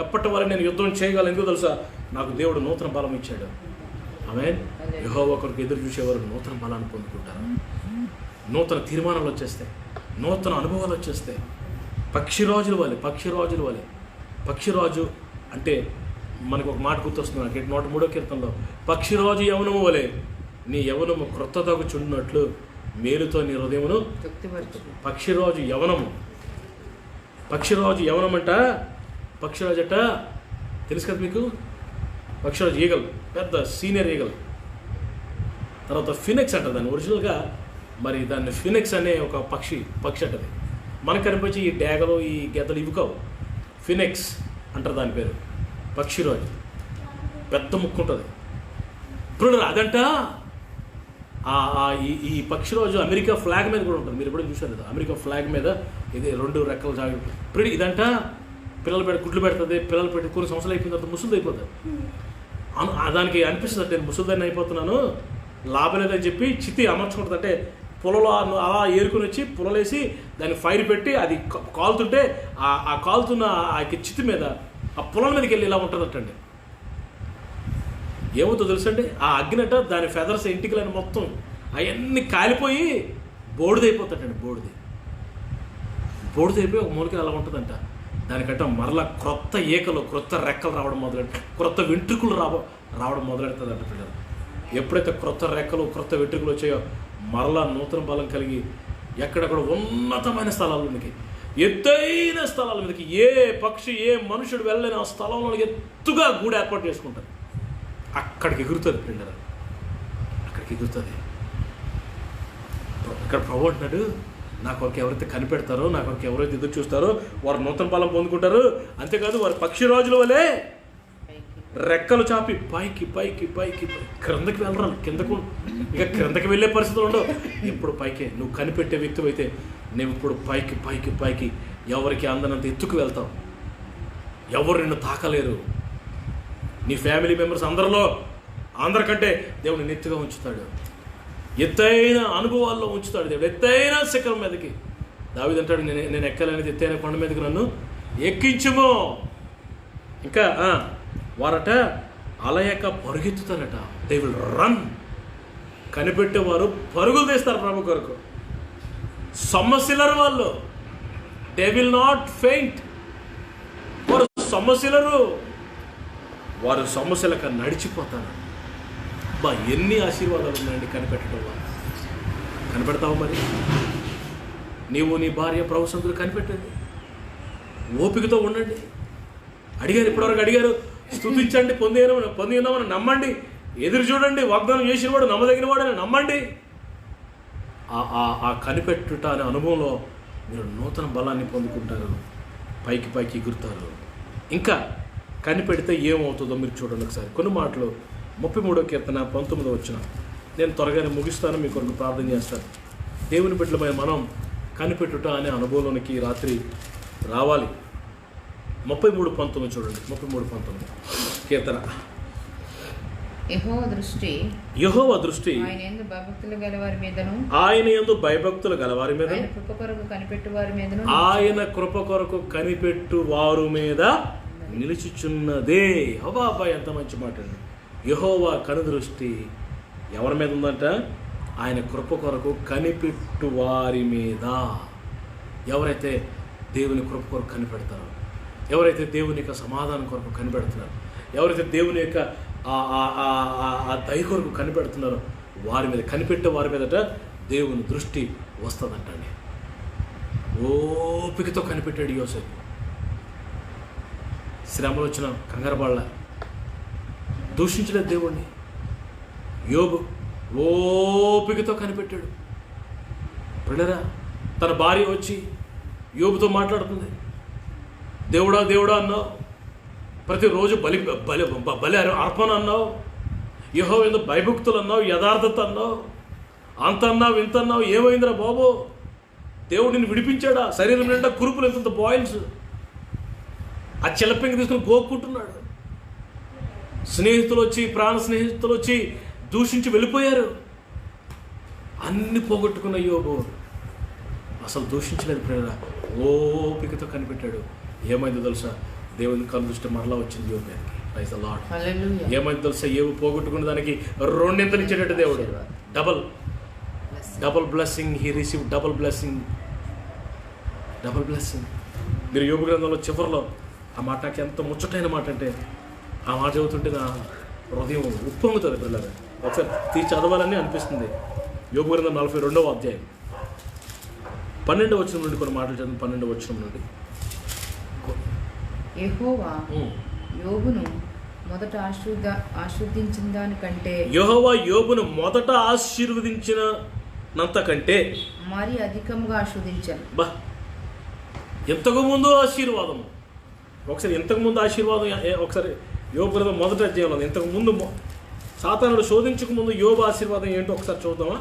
[SPEAKER 1] ఎప్పటి వల్ల నేను యుద్ధం చేయగలను. ఎందుకు తెలుసా? నాకు దేవుడు నూతన బలం ఇచ్చాడు. ఆమేన్. యెహోవా కొరకు ఎదురు చూసేవారు నూతన బలాన్ని పొందుకుంటారు. నూతన తీర్మానాలు వచ్చేస్తాయి, నూతన అనుభవాలు వచ్చేస్తాయి. పక్షిరాజుల వలె. పక్షిరాజు అంటే మనకు ఒక మాట గుర్తొస్తుంది నాకు 103వ కీర్తనలో, పక్షిరాజు యవనము వలె నీ యవనము క్రొత్తదగు చున్నట్లు మేలుతో నీ హృదయమును. పక్షిరాజు యవనమంట. పక్షిరాజు అట తెలుసు కదా మీకు. పక్షిరాజు ఈగల్, పెద్ద సీనియర్ ఈగల్. తర్వాత ఫినిక్స్ అంటారు దాన్ని ఒరిజినల్గా. మరి దాన్ని ఫినిక్స్ అనే ఒక పక్షి అంటది. మనకు కనిపించి ఈ డేగలు, ఈ గెద్దలు ఇవి కావు. ఫినిక్స్ అంటారు దాని పేరు. పక్షిరాజు పెద్ద ముక్కు ఉంటుంది. ఇప్పుడు అదంట ఈ పక్షిరాజు అమెరికా ఫ్లాగ్ మీద కూడా ఉంటుంది. మీరు ఎప్పుడైనా చూసారు కదా, అమెరికా ఫ్లాగ్ మీద ఇది 2 రెక్కలు జాగి. ఇప్పుడు ఇదంట గుడ్లు పెడుతుంది. పిల్లలు పెట్టి కొన్ని సంవత్సరాలు అయిపోయిన తర్వాత ముసలిది అయిపోతుంది. దానికి అనిపిస్తుంది అంటే నేను ముసలిదాన్ని అయిపోతున్నాను, లాభం లేదని చెప్పి చితి అమర్చుకుంటుంది. అంటే పొలంలో అలా ఏరుకుని వచ్చి పొలలేసి దాన్ని ఫైర్ పెట్టి అది కాలుతుంటే ఆ కాలుతున్న ఆ చితి మీద ఆ పొలం మీదకి వెళ్ళి ఇలా ఉంటుందటండి. ఏమవుతుందో తెలుసండి, ఆ అగ్నిట దాని ఫెదర్స్ ఎంటికలని మొత్తం అవన్నీ కాలిపోయి బోడిదైపోతాడండి. బోడిదైపోయి ఒక మూలకి అలా ఉంటుందంట. దానికంటే మరలా క్రొత్త ఈకలు, క్రొత్త రెక్కలు రావడం మొదలెడతాయి, క్రొత్త వెంట్రుకలు రావడం మొదలెడుతుందంట పిల్లలు. ఎప్పుడైతే క్రొత్త రెక్కలు, క్రొత్త వెంట్రుకలు వచ్చాయో మరలా నూతన బలం కలిగి ఎక్కడెక్కడ ఉన్నతమైన స్థలాల మీదకి, ఎత్తైన స్థలాల మీదకి, ఏ పక్షి ఏ మనుషుడు వెళ్ళలేని ఆ స్థలంలో ఎత్తుగా గూడు ఏర్పాటు చేసుకుంటారు. అక్కడికి ఎగురుతుంది పిల్లలు, అక్కడికి ఎగురుతుంది. ఇక్కడ ప్రభు అంటున్నాడు, నా కొరకు ఎవరైతే కనిపెడతారో, నా కొరకు ఎవరైతే ఎదురు చూస్తారో వారు నూతన బలం పొందుకుంటారు. అంతేకాదు వారు పక్షిరాజుల వలె రెక్కలు చాపి పైకి క్రిందకి వెళ్ళరాలి. క్రిందకి వెళ్ళే పరిస్థితులు ఉండవు. ఇప్పుడు పైకే. నువ్వు కనిపెట్టే వ్యక్తి అయితే నువ్వు ఇప్పుడు పైకి ఎవరికి అందనంత ఎత్తుకు వెళ్తావు. ఎవరు నిన్ను తాకలేరు. నీ ఫ్యామిలీ మెంబర్స్ అందరికంటే దేవుడు ఎత్తుగా ఉంచుతాడు. ఎత్తైన అనుభవాల్లో ఉంచుతాడు దేవుడు. ఎత్తైన శిఖరం మీదకి. దావీదు అంటాడు, నేను ఎక్కలేనిది ఎత్తైన కొండ మీదకి నన్ను ఎక్కించుము. ఇంకా వారట అలయక పరుగెత్తుతారట. They will run. కనిపెట్టేవారు పరుగులు తీస్తారు ప్రభు కొరకు. సొమ్మసిల్లరు వాళ్ళు. They will not faint. వారు సొమ్మసిల్లరు. వారు సమస్యలక నడిచిపోతారు. ఎన్ని ఆశీర్వాదాలు ఉన్నాయండి కనిపెట్టడం వల్ల. కనిపెడతావు మరి? నీవు నీ భార్య ప్రభు సంతులు కనిపెట్టండి. ఓపికతో ఉండండి. ఇప్పటివరకు అడిగారు స్తుతించండి, పొంది ఉన్నామని నమ్మండి, ఎదురు చూడండి, వాగ్దానం చేసిన వాడు నమ్మదగిన వాడని నమ్మండి. ఆ కనిపెట్టుట అనే అనుభవంలో మీరు నూతన బలాన్ని పొందుకుంటారు, పైకి ఎగురుతారు. ఇంకా కనిపెడితే ఏమవుతుందో మీరు చూడండి ఒకసారి. కొన్ని మాటలు 33వ కీర్తన 19వ వచనం. నేను త్వరగానే ముగిస్తాను, మీ కొరకు ప్రార్థన చేస్తాను. దేవుని బిడ్డలమైన మనం కనిపెట్టుట అనే అనుభవంలోనికి రాత్రి రావాలి. 33:19 చూడండి. 33:19 కీర్తన. యెహోవా దృష్టి ఆయన యందు భయభక్తులు గలవారి మీద, ఆయన కృప కొరకు కనిపెట్టు వారి మీద నిలిచిచున్నదే. అబ్బాయి ఎంత మంచి మాట అండి. యెహోవా కనుదృష్టి ఎవరి మీద ఉందంట? ఆయన కృప కొరకు కనిపెట్టు వారి మీద. ఎవరైతే దేవుని కృప కొరకు కనిపెడతారో, ఎవరైతే దేవుని యొక్క సమాధానం కొరకు కనిపెడుతున్నారో, ఎవరైతే దేవుని యొక్క ఆ దయ కొరకు కనిపెడుతున్నారో వారి మీద, కనిపెట్టే వారి మీదట దేవుని దృష్టి వస్తుందంటండి. ఓపికతో కనిపెట్టాడు యోసేపు. శ్రమలు వచ్చిన కంగారబాళ్ళ దూషించలేదు దేవుణ్ణి. యోబు ఓపికతో కనిపెట్టాడు. ప్రియులారా, తన భార్య వచ్చి యోబుతో మాట్లాడుతుంది. దేవుడా దేవుడా అన్నావు, ప్రతిరోజు బలి అర్పణ అన్నావు, యెహోవా యందు భయభక్తులు అన్నావు, యథార్థత అన్నావు, అంత అన్నావు ఇంత అన్నావు, ఏమైందిరా బాబు? దేవుడు నిన్ను విడిపించాడా? శరీరం నిండా కురుపులు, ఎంత బాయిల్స్. ఆ చిలపెంగి తీసుకుని గోక్కుంటున్నాడు. స్నేహితులు వచ్చి, ప్రాణ స్నేహితులు వచ్చి దూషించి వెళ్ళిపోయారు. అన్ని పోగొట్టుకున్న యోబు అసలు దూషించలేదు. ప్రేరణ ఓపికతో కనిపెట్టాడు. ఏమైందో తెలుసా? దేవుని కనుదృష్టి మరలా వచ్చింది యోబు మీదకి. Praise the lord. ఏమైందో తెలుసా? యోబు పోగొట్టుకున్న దానికి రెండింతలు ఇచ్చేటట్టు దేవుడు. Double blessing. He receive double blessing. మీరు యోబు గ్రంథంలో చివరిలో ఆ మాట నాకు ఎంత ముచ్చటైన మాట అంటే, ఆ మాట చదువుతుంటే నా హృదయం ఉప్పొంగుతుంది. పిల్లలు ఒకసారి తీసి చదవాలని అనిపిస్తుంది. యోబు గ్రంథం 42వ అధ్యాయం 12వ వచనం నుండి కొన్ని మాటలు చదివి. 12వ వచనం నుండి,
[SPEAKER 2] యెహోవా యోబును మొదట ఆశీర్వదించిన దానికంటే,
[SPEAKER 1] యెహోవా యోబును మొదట ఆశీర్వదించినంత కంటే
[SPEAKER 2] మరి అధికంగా ఆశీర్వదించాను.
[SPEAKER 1] ఇంతకు ముందు ఆశీర్వాదము. ఒకసారి ఇంతకుముందు ఆశీర్వాదం ఒకసారి యోబు గ్రంథం మొదటి అధ్యాయంలో ఇంతకు ముందు సాతానుడు శోధించక ముందు యోబు ఆశీర్వాదం ఏంటో ఒకసారి చూద్దామా?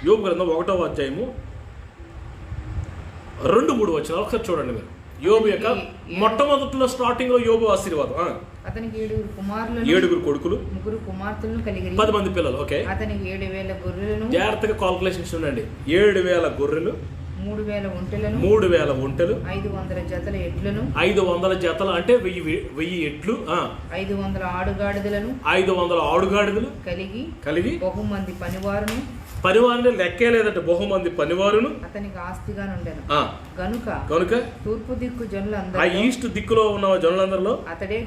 [SPEAKER 1] యోబు గ్రంథం 1వ అధ్యాయము 2-3 వచనాలు ఒకసారి చూడండి మీరు. యోబు యొక్క మొట్టమొదటిలో స్టార్టింగ్ లో యోబు ఆశీర్వాదం.
[SPEAKER 2] అతనికి
[SPEAKER 1] 7 కొడుకులు,
[SPEAKER 2] 3 కుమార్తెలను కలిగి
[SPEAKER 1] 10 మంది పిల్లలు. ఓకే,
[SPEAKER 2] అతనికి 7,000 గొర్రెలను,
[SPEAKER 1] జాగ్రత్తగా కాల్కులేషన్స్ ఉండండి. 7,000 గొర్రెలు,
[SPEAKER 2] 3,000 ఒంటెలను,
[SPEAKER 1] 3,000 ఒంటెలు,
[SPEAKER 2] 500 జతల ఎడ్లను,
[SPEAKER 1] 500 జతలు అంటే 1000 ఎడ్లు,
[SPEAKER 2] 500 ఆడుగాడిదలను,
[SPEAKER 1] 500 ఆడుగాడిదలు కలిగి
[SPEAKER 2] బహుమంది పనివారును
[SPEAKER 1] లెక్కే లేదంటే బహుమంది పనివారును
[SPEAKER 2] అతనికి ఆస్తిగా ఉండెను. గనుక తూర్పు దిక్కు జనులందరూ,
[SPEAKER 1] ఆ ఈస్ట్ దిక్కులో ఉన్న జనులందరిలో
[SPEAKER 2] అతడే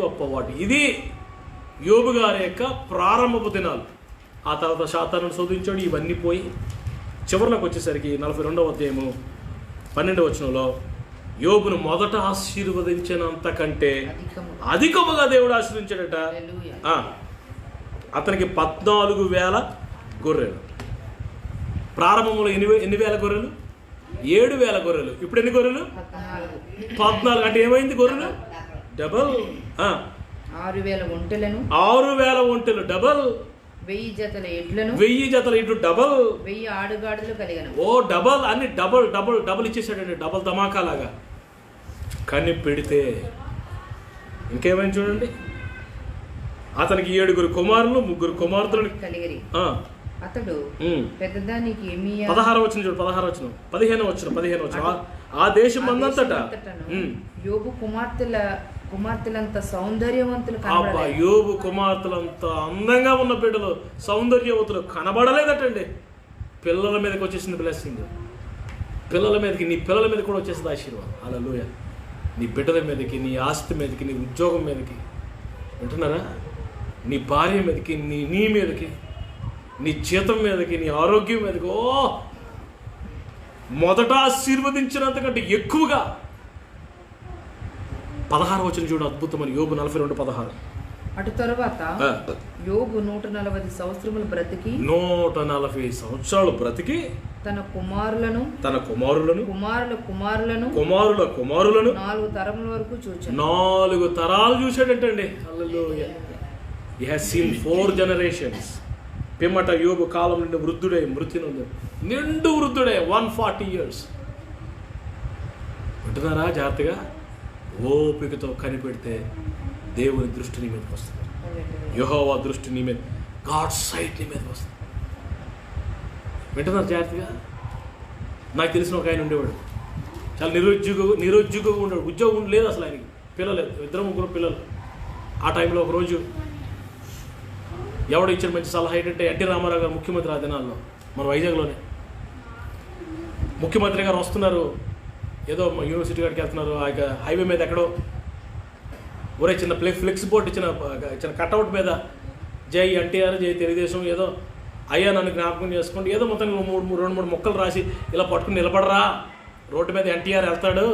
[SPEAKER 1] గొప్పవాడు. ఇది యోబు గారి యొక్క ప్రారంభపు దినాలు. ఆ తర్వాత శాతాను శోధించాడు. ఇవన్నీ పోయి చివరిలోకి వచ్చేసరికి 42వ అధ్యాయము 12వ వచనంలో యోబును మొదట ఆశీర్వదించినంత కంటే అధికముగా దేవుడు ఆశీర్వదించాడట. అతనికి 14,000 గొర్రెలు. ప్రారంభంలో ఎన్ని వేల గొర్రెలు? 7,000 గొర్రెలు. ఇప్పుడు ఎన్ని గొర్రెలు? 14. అంటే ఏమైంది? గొర్రెలు డబల్. 6,000 ఒంటెలు డబల్.
[SPEAKER 2] 1000 జతల ఎడ్లను,
[SPEAKER 1] 1000 జతల ఎడ్లు డబల్.
[SPEAKER 2] 1000 ఆడుగాడులు కలిగాను.
[SPEAKER 1] డబల్. అన్ని డబల్ ఇచ్చేసాడండి. డబల్ ధమాకా లాగా. కానీ పెడితే ఇంకేమైంది చూడండి. అతనికి 7 కుమారులు, 3 కుమార్తెలు కలిగిరి.
[SPEAKER 2] అతడు పెద్దదానికి
[SPEAKER 1] 16వ వచనం చూడు. 15వ వచనం. ఆ దేశం అందంతటా
[SPEAKER 2] యోబు కుమార్తెలంత సౌందర్యవంతులు
[SPEAKER 1] యోబు కుమార్తెలంత అందంగా ఉన్న బిడ్డలు, సౌందర్యవంతులు కనబడలేదటండి. పిల్లల మీదకి వచ్చేసింది బ్లెస్సింగ్. పిల్లల మీదకి, నీ పిల్లల మీద కూడా వచ్చేసింది ఆశీర్వాదం. హల్లెలూయా. నీ బిడ్డల మీదకి, నీ ఆస్తి మీదకి, నీ ఉద్యోగం మీదకి, వింటున్నారా? నీ భార్య మీదకి, నీ మీదకి, నీ జీతం మీదకి, నీ ఆరోగ్యం మీదకి మొదట ఆశీర్వదించినంతకంటే ఎక్కువగా 16 వచనం చూడు, అద్భుతమని. యోబు 42:16.
[SPEAKER 2] అటు తరువాత యోబు 140 సంవత్సరములు బ్రతికి
[SPEAKER 1] 140 సంవత్సరాలు బ్రతికి
[SPEAKER 2] తన కుమారులను
[SPEAKER 1] కుమారుల కుమారులను
[SPEAKER 2] 4 తరముల వరకు చూచాడు.
[SPEAKER 1] 4 తరాలు చూశాడంటండి. Hallelujah. He has seen 4 generations. పిమ్మట యోబు కాలం నుండి వృద్ధుడై మృతి నొందాడు. నిండు వృద్ధుడై 140 years. వింటున్నారా? జాగ్రత్తగా ఓపికతో కనిపెడితే దేవుని దృష్టి నీ మీదకి వస్తుంది. యెహోవా దృష్టి నీ మీద, గాడ్ సైట్ నీ మీదకి వస్తుంది. వింటున్నారు జాగ్రత్తగా? నాకు తెలిసిన ఒక ఆయన ఉండేవాడు, చాలా నిరుద్యోగంగా ఉండేవాడు. ఉద్యోగం లేదు అసలు ఆయనకి, పిల్లలు 2-3 పిల్లలు. ఆ టైంలో ఒకరోజు ఎవడు ఇచ్చిన మంచి సలహా ఏంటంటే, ఎన్టీ రామారావు గారు ముఖ్యమంత్రి ఆ దినాల్లో మన వైజాగ్లోనే. ముఖ్యమంత్రి గారు వస్తున్నారు, ఏదో యూనివర్సిటీ కాడికి వెళ్తున్నారు. ఆ హైవే మీద ఎక్కడో ఒరే చిన్న ఫ్లెక్స్ బోర్డు చిన్న కట్అవుట్ మీద జై ఎన్టీఆర్, జై తెలుగుదేశం, ఏదో అయ్యా నన్ను జ్ఞాపకం చేసుకోండి, ఏదో మొత్తం 2-3 మొక్కలు రాసి ఇలా పట్టుకుని నిలబడరా, రోడ్డు మీద ఎన్టీఆర్ వెళ్తాడు,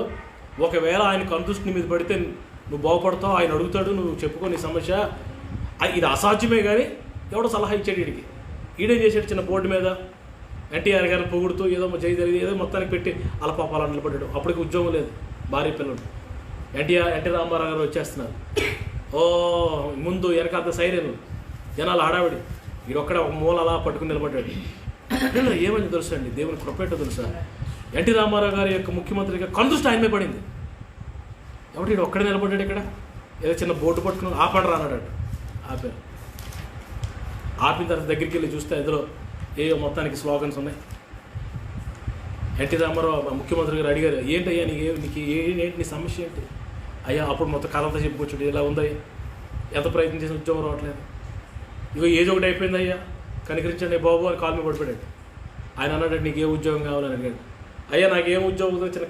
[SPEAKER 1] ఒకవేళ ఆయన కందృష్టి మీద పడితే నువ్వు బాగుపడతావు, ఆయన అడుగుతాడు, నువ్వు చెప్పుకో నీ సమస్య. ఇది అసాధ్యమే. కానీ ఎవడో సలహా ఇచ్చాడు వీడికి. ఈడేం చేశాడు, చిన్న బోర్డు మీద ఎన్టీఆర్ గారిని పొగుడుతూ ఏదో జై జరిగి ఏదో మొత్తానికి పెట్టి అలా పాపాలా నిలబడ్డాడు. అప్పటికి ఉద్యోగం లేదు, భార్య పిల్లలు. ఎన్టీ రామారావు గారు వచ్చేస్తున్నారు. ఓ ముందు వెనకాల సైరన్, జనాలు హడావిడి. వీడొక్కడ ఒక మూల అలా పట్టుకుని నిలబడ్డాడు. ఏమని తెలుసా అండి, దేవుని కృపేటో తెలుసా, ఎన్టీ రామారావు గారి యొక్క ముఖ్యమంత్రిగా కందృష్టి ఆయన మీద పడింది. ఎవడు వీడు ఒక్కడే నిలబడ్డాడు ఇక్కడ, ఏదో చిన్న బోర్డు పట్టుకుని ఆపడరా అన్నాడు. ఆపారు. ఆపిన తర్వాత దగ్గరికి వెళ్ళి చూస్తే ఎదురు ఏవో మొత్తానికి స్లోగన్స్ ఉన్నాయి. ఎన్టీ రామారావు ముఖ్యమంత్రి గారు అడిగారు, ఏంటయ్యా నీకు ఏంటి నీ సమస్య ఏంటి? అయ్యా అప్పుడు మొత్తం కథ అంతా చెప్పుకోవచ్చు, ఇలా ఉందయ్యా, ఎంత ప్రయత్నం చేసిన ఉద్యోగం రావట్లేదు, ఇగో ఏజ్ ఒకటి అయిపోయింది అయ్యా, కనికరించండి బాబు అని కాలు మీద పడిపోయాడు. ఆయన అన్నాడు, నీకు ఏ ఉద్యోగం కావాలని అడిగాడు. అయ్యా నాకు ఏం ఉద్యోగం చిన్న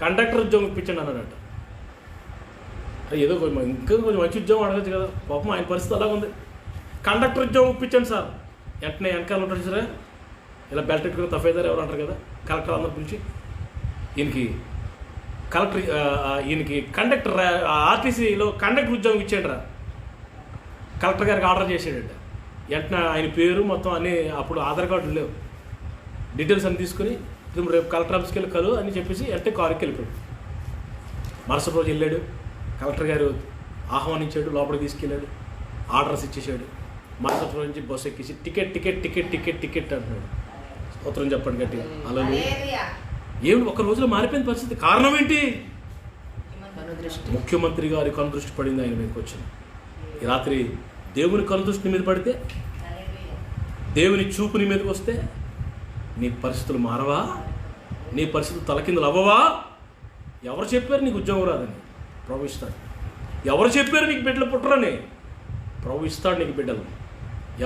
[SPEAKER 1] కండక్టర్ ఉద్యోగం ఇప్పించండి అన్నాడట. ఏదో ఇంకా కొంచెం మంచి ఉద్యోగం అడగచ్చు కదా, పాపం ఆయన పరిస్థితి అలాగ ఉంది. కండక్టర్ ఉద్యోగం ఇప్పించండి సార్. వెంటనే వెనకాల ఉంటాడు సరే, ఇలా బెల్ట్ పెట్టుకుని తఫేదారు ఎవరు అంటారు కదా, కలెక్టర్ అందరి పిలిచి ఈయనకి కండక్టర్ ఆర్టీసీలో కండక్టర్ ఉద్యోగం ఇచ్చాడు రా, కలెక్టర్ గారికి ఆర్డర్ చేసాడట. వెంటనే ఆయన పేరు మొత్తం అన్నీ, అప్పుడు ఆధార్ కార్డులు లేవు, డీటెయిల్స్ అన్ని తీసుకుని రేపు కలెక్టర్ ఆఫీస్కి వెళ్ళి కలు అని చెప్పేసి వెంటనే కారుకి వెళ్ళిపోయాడు. మరుసటి రోజు వెళ్ళాడు, కలెక్టర్ గారు ఆహ్వానించాడు, లోపలికి తీసుకెళ్ళాడు, ఆర్డర్స్ ఇచ్చేసాడు. మరుసటి రోజు నుంచి బస్సు ఎక్కించి ticket ticket ticket ticket ticket అంటున్నాడు. స్తోత్రం చెప్పండి గట్టిగా. అలా ఏమి ఒక రోజులో మారిపోయిన పరిస్థితి. కారణం ఏంటి? ముఖ్యమంత్రి గారి కనుదృష్టి పడింది ఆయన మీదకి వచ్చింది. ఈ రాత్రి దేవుని కనుదృష్టి మీద పడితే, దేవుని చూపు నీ మీదకి వస్తే నీ పరిస్థితులు మారవా? నీ పరిస్థితులు తలకిందులు అవ్వవా? ఎవరు చెప్పారు నీకు ఉద్యోగం రాదని? ప్రభు ఇస్తాడు. ఎవరు చెప్పారు నీకు బిడ్డలు పుట్టరని? ప్రభు ఇస్తాడు నీకు బిడ్డలు.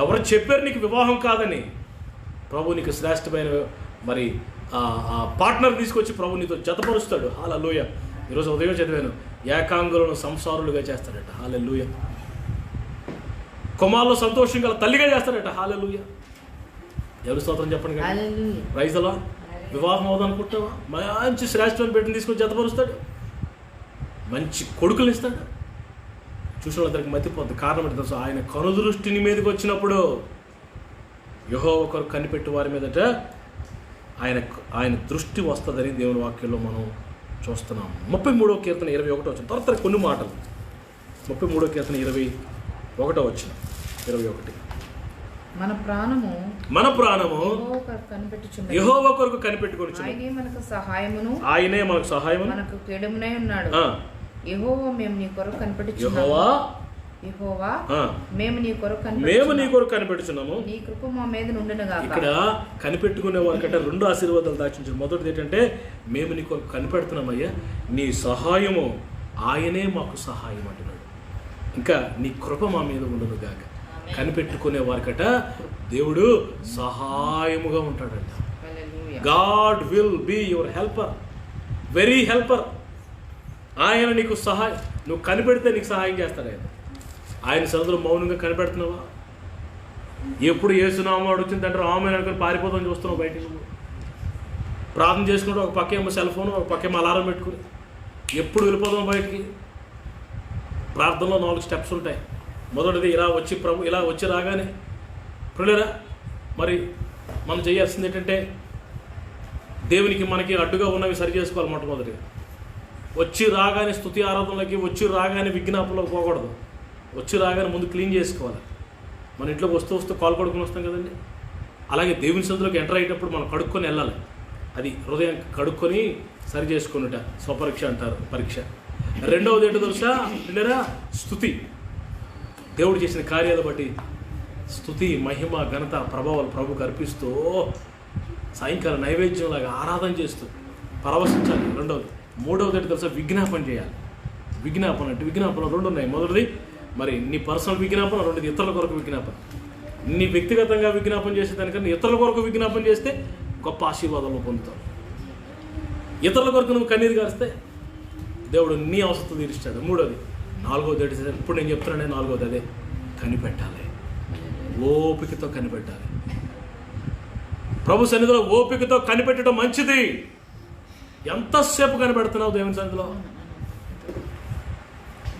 [SPEAKER 1] ఎవరు చెప్పారు నీకు వివాహం కాదని? ప్రభు నీకు శ్రేష్టమైన మరి పార్ట్నర్ తీసుకొచ్చి ప్రభు నీతో జతపరుస్తాడు. హల్లెలూయా. ఈరోజు ఉదయం చదివాను, ఏకాంగులను సంసారులుగా చేస్తాడట. హల్లెలూయా. కుమారులు సంతోషం గల తల్లిగా చేస్తాడట. హల్లెలూయా. ఎవరి స్తోత్రం చెప్పండి. Praise the lord. వివాహం అవుదనుకుంటావా? మంచి శ్రేష్టమైన బిడ్డను తీసుకొని జతపరుస్తాడు, మంచి కొడుకులు ఇస్తాడు. చూసిన వాళ్ళందరికీ మతిపోద్ది. కారణం ఏంటి తెలుసు? ఆయన కనుదృష్టిని మీదకి వచ్చినప్పుడు యెహోవా కొరకు కనిపెట్టు వారి మీదట ఆయన దృష్టి వస్తుందని దేవుని వాక్యంలో మనం చూస్తున్నాం. 33వ కీర్తన 21 వచ్చిన తర్వాత కొన్ని మాటలు. 33వ కీర్తన 21 వచ్చిన 21.
[SPEAKER 2] మన ప్రాణము
[SPEAKER 1] యెహోవా కొరకు కనిపెట్టుకొనుచున్నది. ఆయనే మనకు సహాయమును
[SPEAKER 2] మనకు కేడమునై ఉన్నాడు. యెహోవా మేము నీ కొరకు కనిపెట్టుచున్నాము. యెహోవా మేము నీ కొరకు కనిపెట్టుచున్నాము. నీ కృప మా మీద నుండును గాక.
[SPEAKER 1] ఇక్కడ కనిపెట్టుకునే వారికంటే 2 ఆశీర్వాదాలు దాచించారు. మొదటిది ఏంటంటే, మేము నీ కొరకు కనిపెడుతున్నామయ్యా, నీ సహాయము ఆయనే మాకు సహాయం అంటున్నాడు. ఇంకా నీ కృప మా మీద ఉండును గాక. కనిపెట్టుకునే వారికట దేవుడు సహాయముగా ఉంటాడంట. God will be your helper, very helper. ఆయన నీకు సహాయం, నువ్వు కనిపెడితే నీకు సహాయం చేస్తాడు. ఆయన సన్నిధిలో మౌనంగా కనిపెడుతున్నావా? ఎప్పుడు యేసునామం అడుగుతుందంటే ఆమె అనుకుని పారిపోతాం చూస్తున్నావు బయటికి. నువ్వు ప్రార్థన చేసుకుంటూ ఒక పక్కేమో సెల్ ఫోన్, ఒక పక్కేమో అలారం పెట్టుకుని ఎప్పుడు వెళ్ళిపోదాం బయటికి. ప్రార్థనలో 4 స్టెప్స్ ఉంటాయి. మొదటిది ఇలా వచ్చి రాగానే ప్రియులారా, మరి మనం చేయాల్సింది ఏంటంటే దేవునికి మనకి అడ్డుగా ఉన్నవి సరి చేసుకోవాలి. మొట్టమొదటిగా వచ్చి రాగానే స్తుతి ఆరాధనలకి, వచ్చి రాగానే విజ్ఞాపనలోకి పోకూడదు. వచ్చి రాగానే ముందు క్లీన్ చేసుకోవాలి. మన ఇంట్లోకి వస్తూ కాలు కడుక్కొని వస్తాం కదండి, అలాగే దేవుని సన్నిధిలోకి ఎంటర్ అయ్యేటప్పుడు మనం కడుక్కొని వెళ్ళాలి. అది హృదయం కడుక్కొని సరి చేసుకున్నట స్వపరీక్ష అంటారు, పరీక్ష. రెండవది ఏంటో తెలుసా పిల్లరా, స్తుతి. దేవుడు చేసిన కార్యాలు బట్టి స్తుతి, మహిమ, ఘనత, ప్రభావాలు ప్రభుకు అర్పిస్తూ సాయంకాలం నైవేద్యంలాగా ఆరాధన చేస్తూ పరవశించాలి. రెండవది. మూడవది ఏంటో తెలుసా, విజ్ఞాపన చేయాలి. విజ్ఞాపన అంటే విజ్ఞాపన 2 ఉన్నాయి. మొదటిది మరి నీ పర్సనల్ విజ్ఞాపన, రెండోది ఇతరుల కొరకు విజ్ఞాపన. నీ వ్యక్తిగతంగా విజ్ఞాపన చేసేదానికన్నా ఇతరుల కొరకు విజ్ఞాపన చేస్తే గొప్ప ఆశీర్వాదాలను పొందుతావు. ఇతరుల కొరకు నువ్వు కన్నీరు కారిస్తే దేవుడు నీ అవసరం తీరుస్తాడు. మూడోది. నాలుగోది ఇప్పుడు నేను చెప్తున్నానే, నాలుగోది అదే, కనిపెట్టాలి. ఓపికతో కనిపెట్టాలి. ప్రభు సన్నిధిలో ఓపికతో కనిపెట్టడం మంచిది. ఎంతసేపు కనిపెడుతున్నావు దేవుని సన్నిధిలో?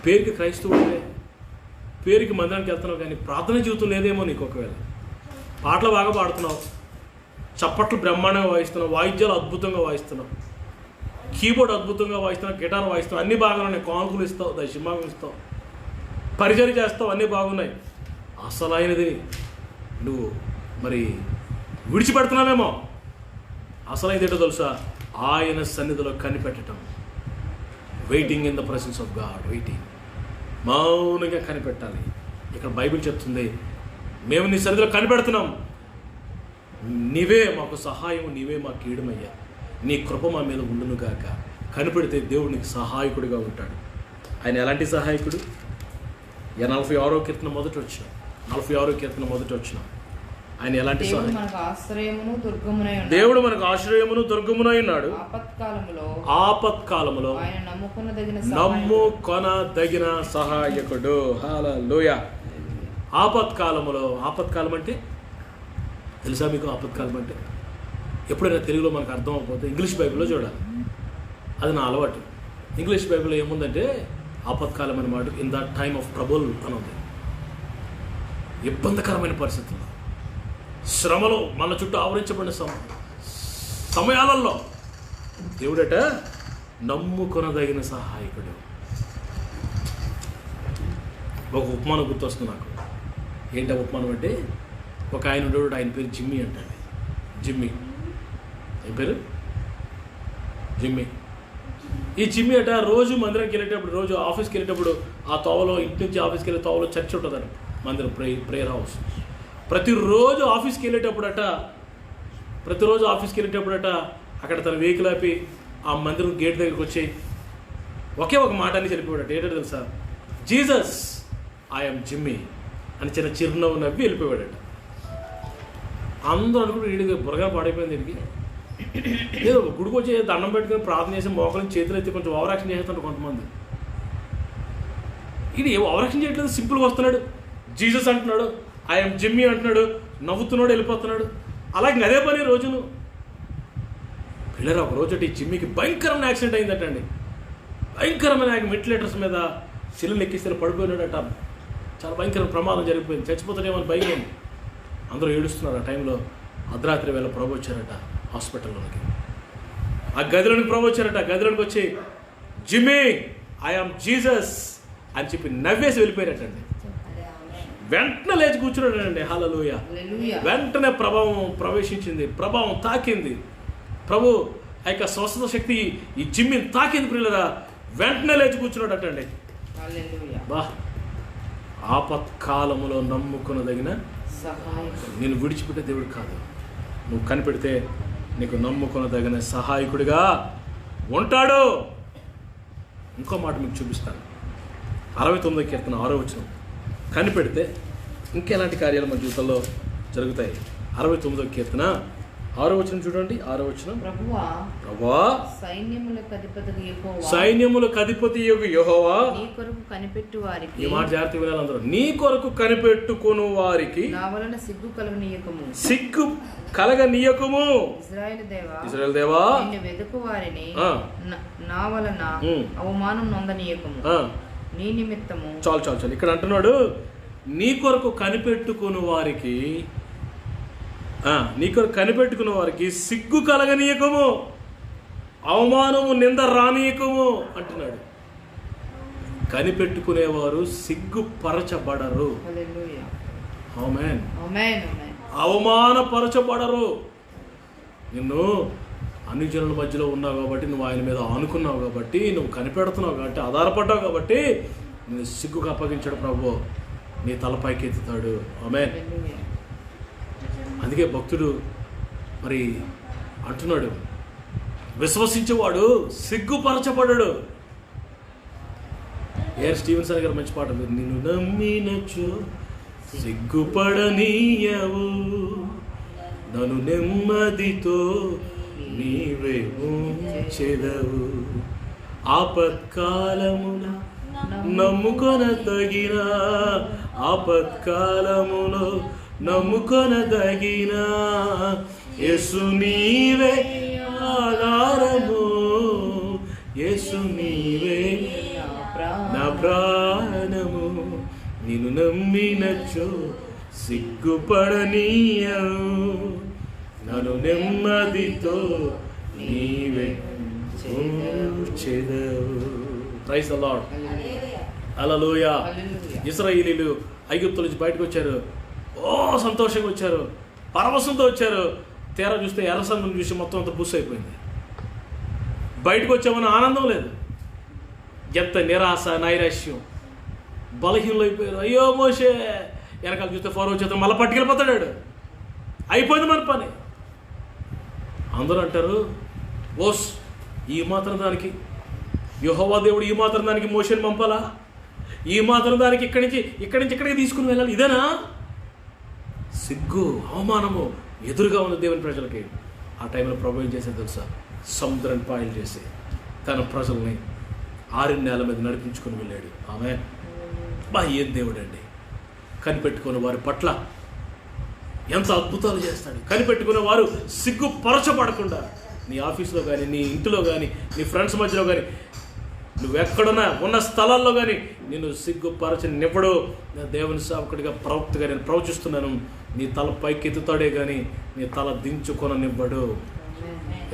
[SPEAKER 1] పేరుకి క్రైస్తవుడే, పేరుకి మందిరానికి వెళ్తున్నావు, కానీ ప్రార్థన జీవితం లేదేమో నీకు. ఒకవేళ పాటలు బాగా పాడుతున్నావు, చప్పట్లు బ్రహ్మాండంగా వాయిస్తున్నావు, వాయిద్యాలు అద్భుతంగా వాయిస్తున్నావు, కీబోర్డ్ అద్భుతంగా వాయిస్తున్నావు, గిటార్ వాయిస్తున్నావు, అన్నీ బాగున్నాయి, కానుకలు ఇస్తావు, దశమాగం ఇస్తావు, పరిచయం చేస్తావు, అన్నీ బాగున్నాయి. అసలైనది నువ్వు మరి విడిచిపెడుతున్నావేమో. అసలైనది ఏంటో తెలుసా, ఆయన సన్నిధిలో కనిపెట్టడం. Waiting in the presence of God, waiting, మౌనంగా కనిపెట్టాలి. ఇక్కడ బైబిల్ చెప్తుంది, మేము నీ సన్నిధిలో కనిపెడుతున్నాం, నీవే మాకు సహాయం, నీవే మా కీడుమయ్యా, నీ కృప మా మీద ఉండునుగాక. కనిపెడితే దేవుడు నీకు సహాయకుడిగా ఉంటాడు. ఆయన ఎలాంటి సహాయకుడు? 46వ కీర్తన మొదటి వచ్చిన 46వ కీర్తన మొదటి వచ్చిన ఆయన ఎలాంటి సహాయం? దేవుడు మనకు ఆశ్రయమును దుర్గమునై ఉన్నాడు. ఆపత్కాలములో నమ్ముకొనదగిన సహాయకుడు. హల్లెలూయా. ఆపత్కాలం అంటే తెలుసా మీకు? ఆపత్కాలం అంటే ఎప్పుడైనా తెలుగులో మనకు అర్థం అవ్వకపోతే ఇంగ్లీష్ బైబిల్లో చూడాలి. అది నా అలవాటు. ఇంగ్లీష్ బైబిల్లో ఏముందంటే ఆపత్కాలం అన్నమాట, in the time of trouble అని ఉంది. ఇబ్బందికరమైన పరిస్థితుల్లో, శ్రమలో, మన చుట్టూ ఆవరించబడిన సమయాలలో దేవుడట నమ్ముకొనదగిన సహాయకుడు. ఒక ఉపమానం గుర్తొస్తుంది నాకు. ఏంటి ఉపమానం అంటే, ఒక ఆయన ఉండేవాడు, ఆయన పేరు జిమ్మీ అంటాడు. జిమ్మీ ఏం పేరు? జిమ్మీ. ఈ జిమ్మీ అట రోజు మందిరానికి వెళ్ళేటప్పుడు, రోజు ఆఫీస్కి వెళ్ళేటప్పుడు ఆ తోవలో, ఇంటి నుంచి ఆఫీస్కి వెళ్ళే తోవలో చర్చ్ ఉంటుందట, మందిరం, ప్రేయర్ హౌస్. ప్రతిరోజు ఆఫీస్కి వెళ్ళేటప్పుడట అక్కడ తన వెహికల్ ఆపి ఆ మందిరం గేట్ దగ్గరికి వచ్చి ఒకే ఒక మాట అని వెళ్ళిపోయాడట. ఏంటంటే తెలుసా? జీసస్, ఐఎమ్ జిమ్మీ అని చిరునవ్వు నవ్వి వెళ్ళిపోయాడట. అందరూ అనుకుంటే వీడికి బుర్రగా పాడైపోయింది. వీడికి ఏదో గుడికి వచ్చి దండం పెట్టుకుని ప్రార్థన చేసి మోకలిని చేతులు ఎత్తి కొంచెం ఓవరాక్షన్ చేస్తుంటారు కొంతమంది. ఇది ఓవరాక్షన్ చేయట్లేదు, సింపుల్గా వస్తున్నాడు, జీసస్ అంటున్నాడు, ఐఎమ్ జిమ్మీ అంటున్నాడు, నవ్వుతున్నాడు, వెళ్ళిపోతున్నాడు. అలాగే అదే పని రోజును. పిల్లలు ఒక రోజు ఈ జిమ్మీకి భయంకరమైన యాక్సిడెంట్ అయిందటండి. భయంకరమైన వెంటిలేటర్స్ మీద సిలిండర్ ఎక్కిస్తే పడిపోయినాడట. చాలా భయంకరమైన ప్రమాదం జరిగిపోయింది. చచ్చిపోతాడేమో అని భయం. అందరూ ఏడుస్తున్నారు. ఆ టైంలో అర్ధరాత్రి వేళ ప్రభు వచ్చారట హాస్పిటల్లోకి. ఆ గదిలోనికి ప్రభు వచ్చారట. గదిలోనికి వచ్చి జిమ్మీ, ఐఎమ్ జీసస్ అని చెప్పి నవ్వేసి వెళ్ళిపోయారటండి. వెంటనే లేచి కూర్చున్నాడండి. హల్లెలూయా. వెంటనే ప్రభావం ప్రవేశించింది, ప్రభావం తాకింది. ప్రభు ఆ యొక్క స్వస్థత శక్తి ఈ జిమ్మిని తాకింది. పిల్లరా వెంటనే లేచి కూర్చున్నాడటండి. బా, ఆపత్కాలములో నమ్ముకొనదగిన సహాయకుడు. నేను విడిచిపెట్టే దేవుడు కాదు, నువ్వు కనిపెడితే నీకు నమ్ముకొనదగిన సహాయకుడిగా ఉంటాడు. ఇంకో మాట మీకు చూపిస్తాను. 69వ కీర్తన 6వ వచనం. కనిపెడితే ఇంకెలాంటి కార్యాలు మన జీవితంలో జరుగుతాయి. 69వ కీర్తన 6వ వచనం చూడండి. 6వ వచనం. ప్రభువా, సైన్యములకు అధిపతి యెహోవా, నీ కొరకు కనిపెట్టు వారికి, ఈ మాట జాగ్రత్తగా వినాలి అందరూ, నీ కొరకు కనిపెట్టుకొను వారికి నా వలన సిగ్గు కలగనీయకము. ఇశ్రాయేలు దేవా, నిన్ను వెదుకు వారిని నా వలన అవమానం నొందనీయకము.
[SPEAKER 2] నీ నిమిత్తము.
[SPEAKER 1] చాలు చాలు చాలు. ఇక్కడ అంటున్నాడు, నీ కొరకు కనిపెట్టుకుని వారికి, నీ కొరకు కనిపెట్టుకున్న వారికి సిగ్గు కలగనీయకము, అవమానము నింద రానీయకము అంటున్నాడు. కనిపెట్టుకునేవారు సిగ్గుపరచబడరు. ఆమేన్. అవమానపరచబడరు. నిన్ను అన్ని జనుల మధ్యలో ఉన్నావు కాబట్టి, నువ్వు ఆయన మీద ఆనుకున్నావు కాబట్టి, నువ్వు కనిపెడుతున్నావు కాబట్టి, ఆధారపడ్డావు కాబట్టి నేను సిగ్గుకు అప్పగించాడు ప్రభు. నీ తలపైకి ఎత్తుతాడు. ఆమేన్. అందుకే భక్తుడు మరి అంటున్నాడు, విశ్వసించేవాడు సిగ్గుపరచబడడు. ఏఆర్ స్టీవెన్సన్ గారు మంచి పాట, నిన్ను నమ్మినచో సిగ్గుపడనీయవు, నన్ను నెమ్మదితో నీవే ఉంచెదవు, ఆపత్కాలమున నమ్ముకొనదగిన, ఆపత్కాలములో నమ్ముకొనదగిన, యేసు నీవే ఆధారము, యేసు నీవే నా ప్రాణము, నిన్ను నమ్మినచో సిగ్గుపడనీయవు, నన్ను నెమ్మదితో నీవే ఉంచెదవు. Praise the Lord. హల్లెలూయా. ఇశ్రాయేలీయులు ఐగుప్తు నుంచి బయటకు వచ్చారు. ఓ సంతోషంగా వచ్చారు, పరవశంతో వచ్చారు. తీరా చూస్తే ఎర్ర సముద్రం చూసి మొత్తం అంతా బుస్ అయిపోయింది. బయటకు వచ్చామని ఆనందం లేదు. ఎంత నిరాశ, నైరాశ్యం, బలహీనలు అయిపోయారు. అయ్యో మోషే, వెనకాల చూస్తే ఫరో చేత మళ్ళీ పట్టుకెళ్ళిపోతాడు. అయిపోయింది మన పని. అందరూ అంటారు, ఓస్ ఈ మాత్రం దానికి యెహోవా దేవుడు ఈ మాత్రం దానికి మోషేని పంపాలా? ఈ మాత్రం దానికి ఇక్కడి నుంచి ఇక్కడికి తీసుకుని వెళ్ళాలి? ఇదేనా? సిగ్గు, అవమానము ఎదురుగా ఉన్న దేవుని ప్రజలకి. ఆ టైంలో ప్రభు ఏం చేసేది తెలుసా? సముద్రాన్ని పాయలు చేసి తన ప్రజల్ని ఆరిన నేల మీద నడిపించుకుని వెళ్ళాడు. ఆమె ఏం దేవుడు అండి! కనిపెట్టుకున్న వారి పట్ల ఎంత అద్భుతాలు చేస్తాడు. కనిపెట్టుకునే వారు సిగ్గుపరచబడకుండా, నీ ఆఫీస్లో కానీ, నీ ఇంటిలో కానీ, నీ ఫ్రెండ్స్ మధ్యలో కానీ, నువ్వెక్కడున్నా ఉన్న స్థలాల్లో కానీ నేను సిగ్గుపరచనివ్వడు. దేవుని సేవకుడిగా, ప్రవక్తగా నేను ప్రవచిస్తున్నాను. నీ తల పైకెత్తుతాడే కానీ నీ తల దించుకొననివ్వడు.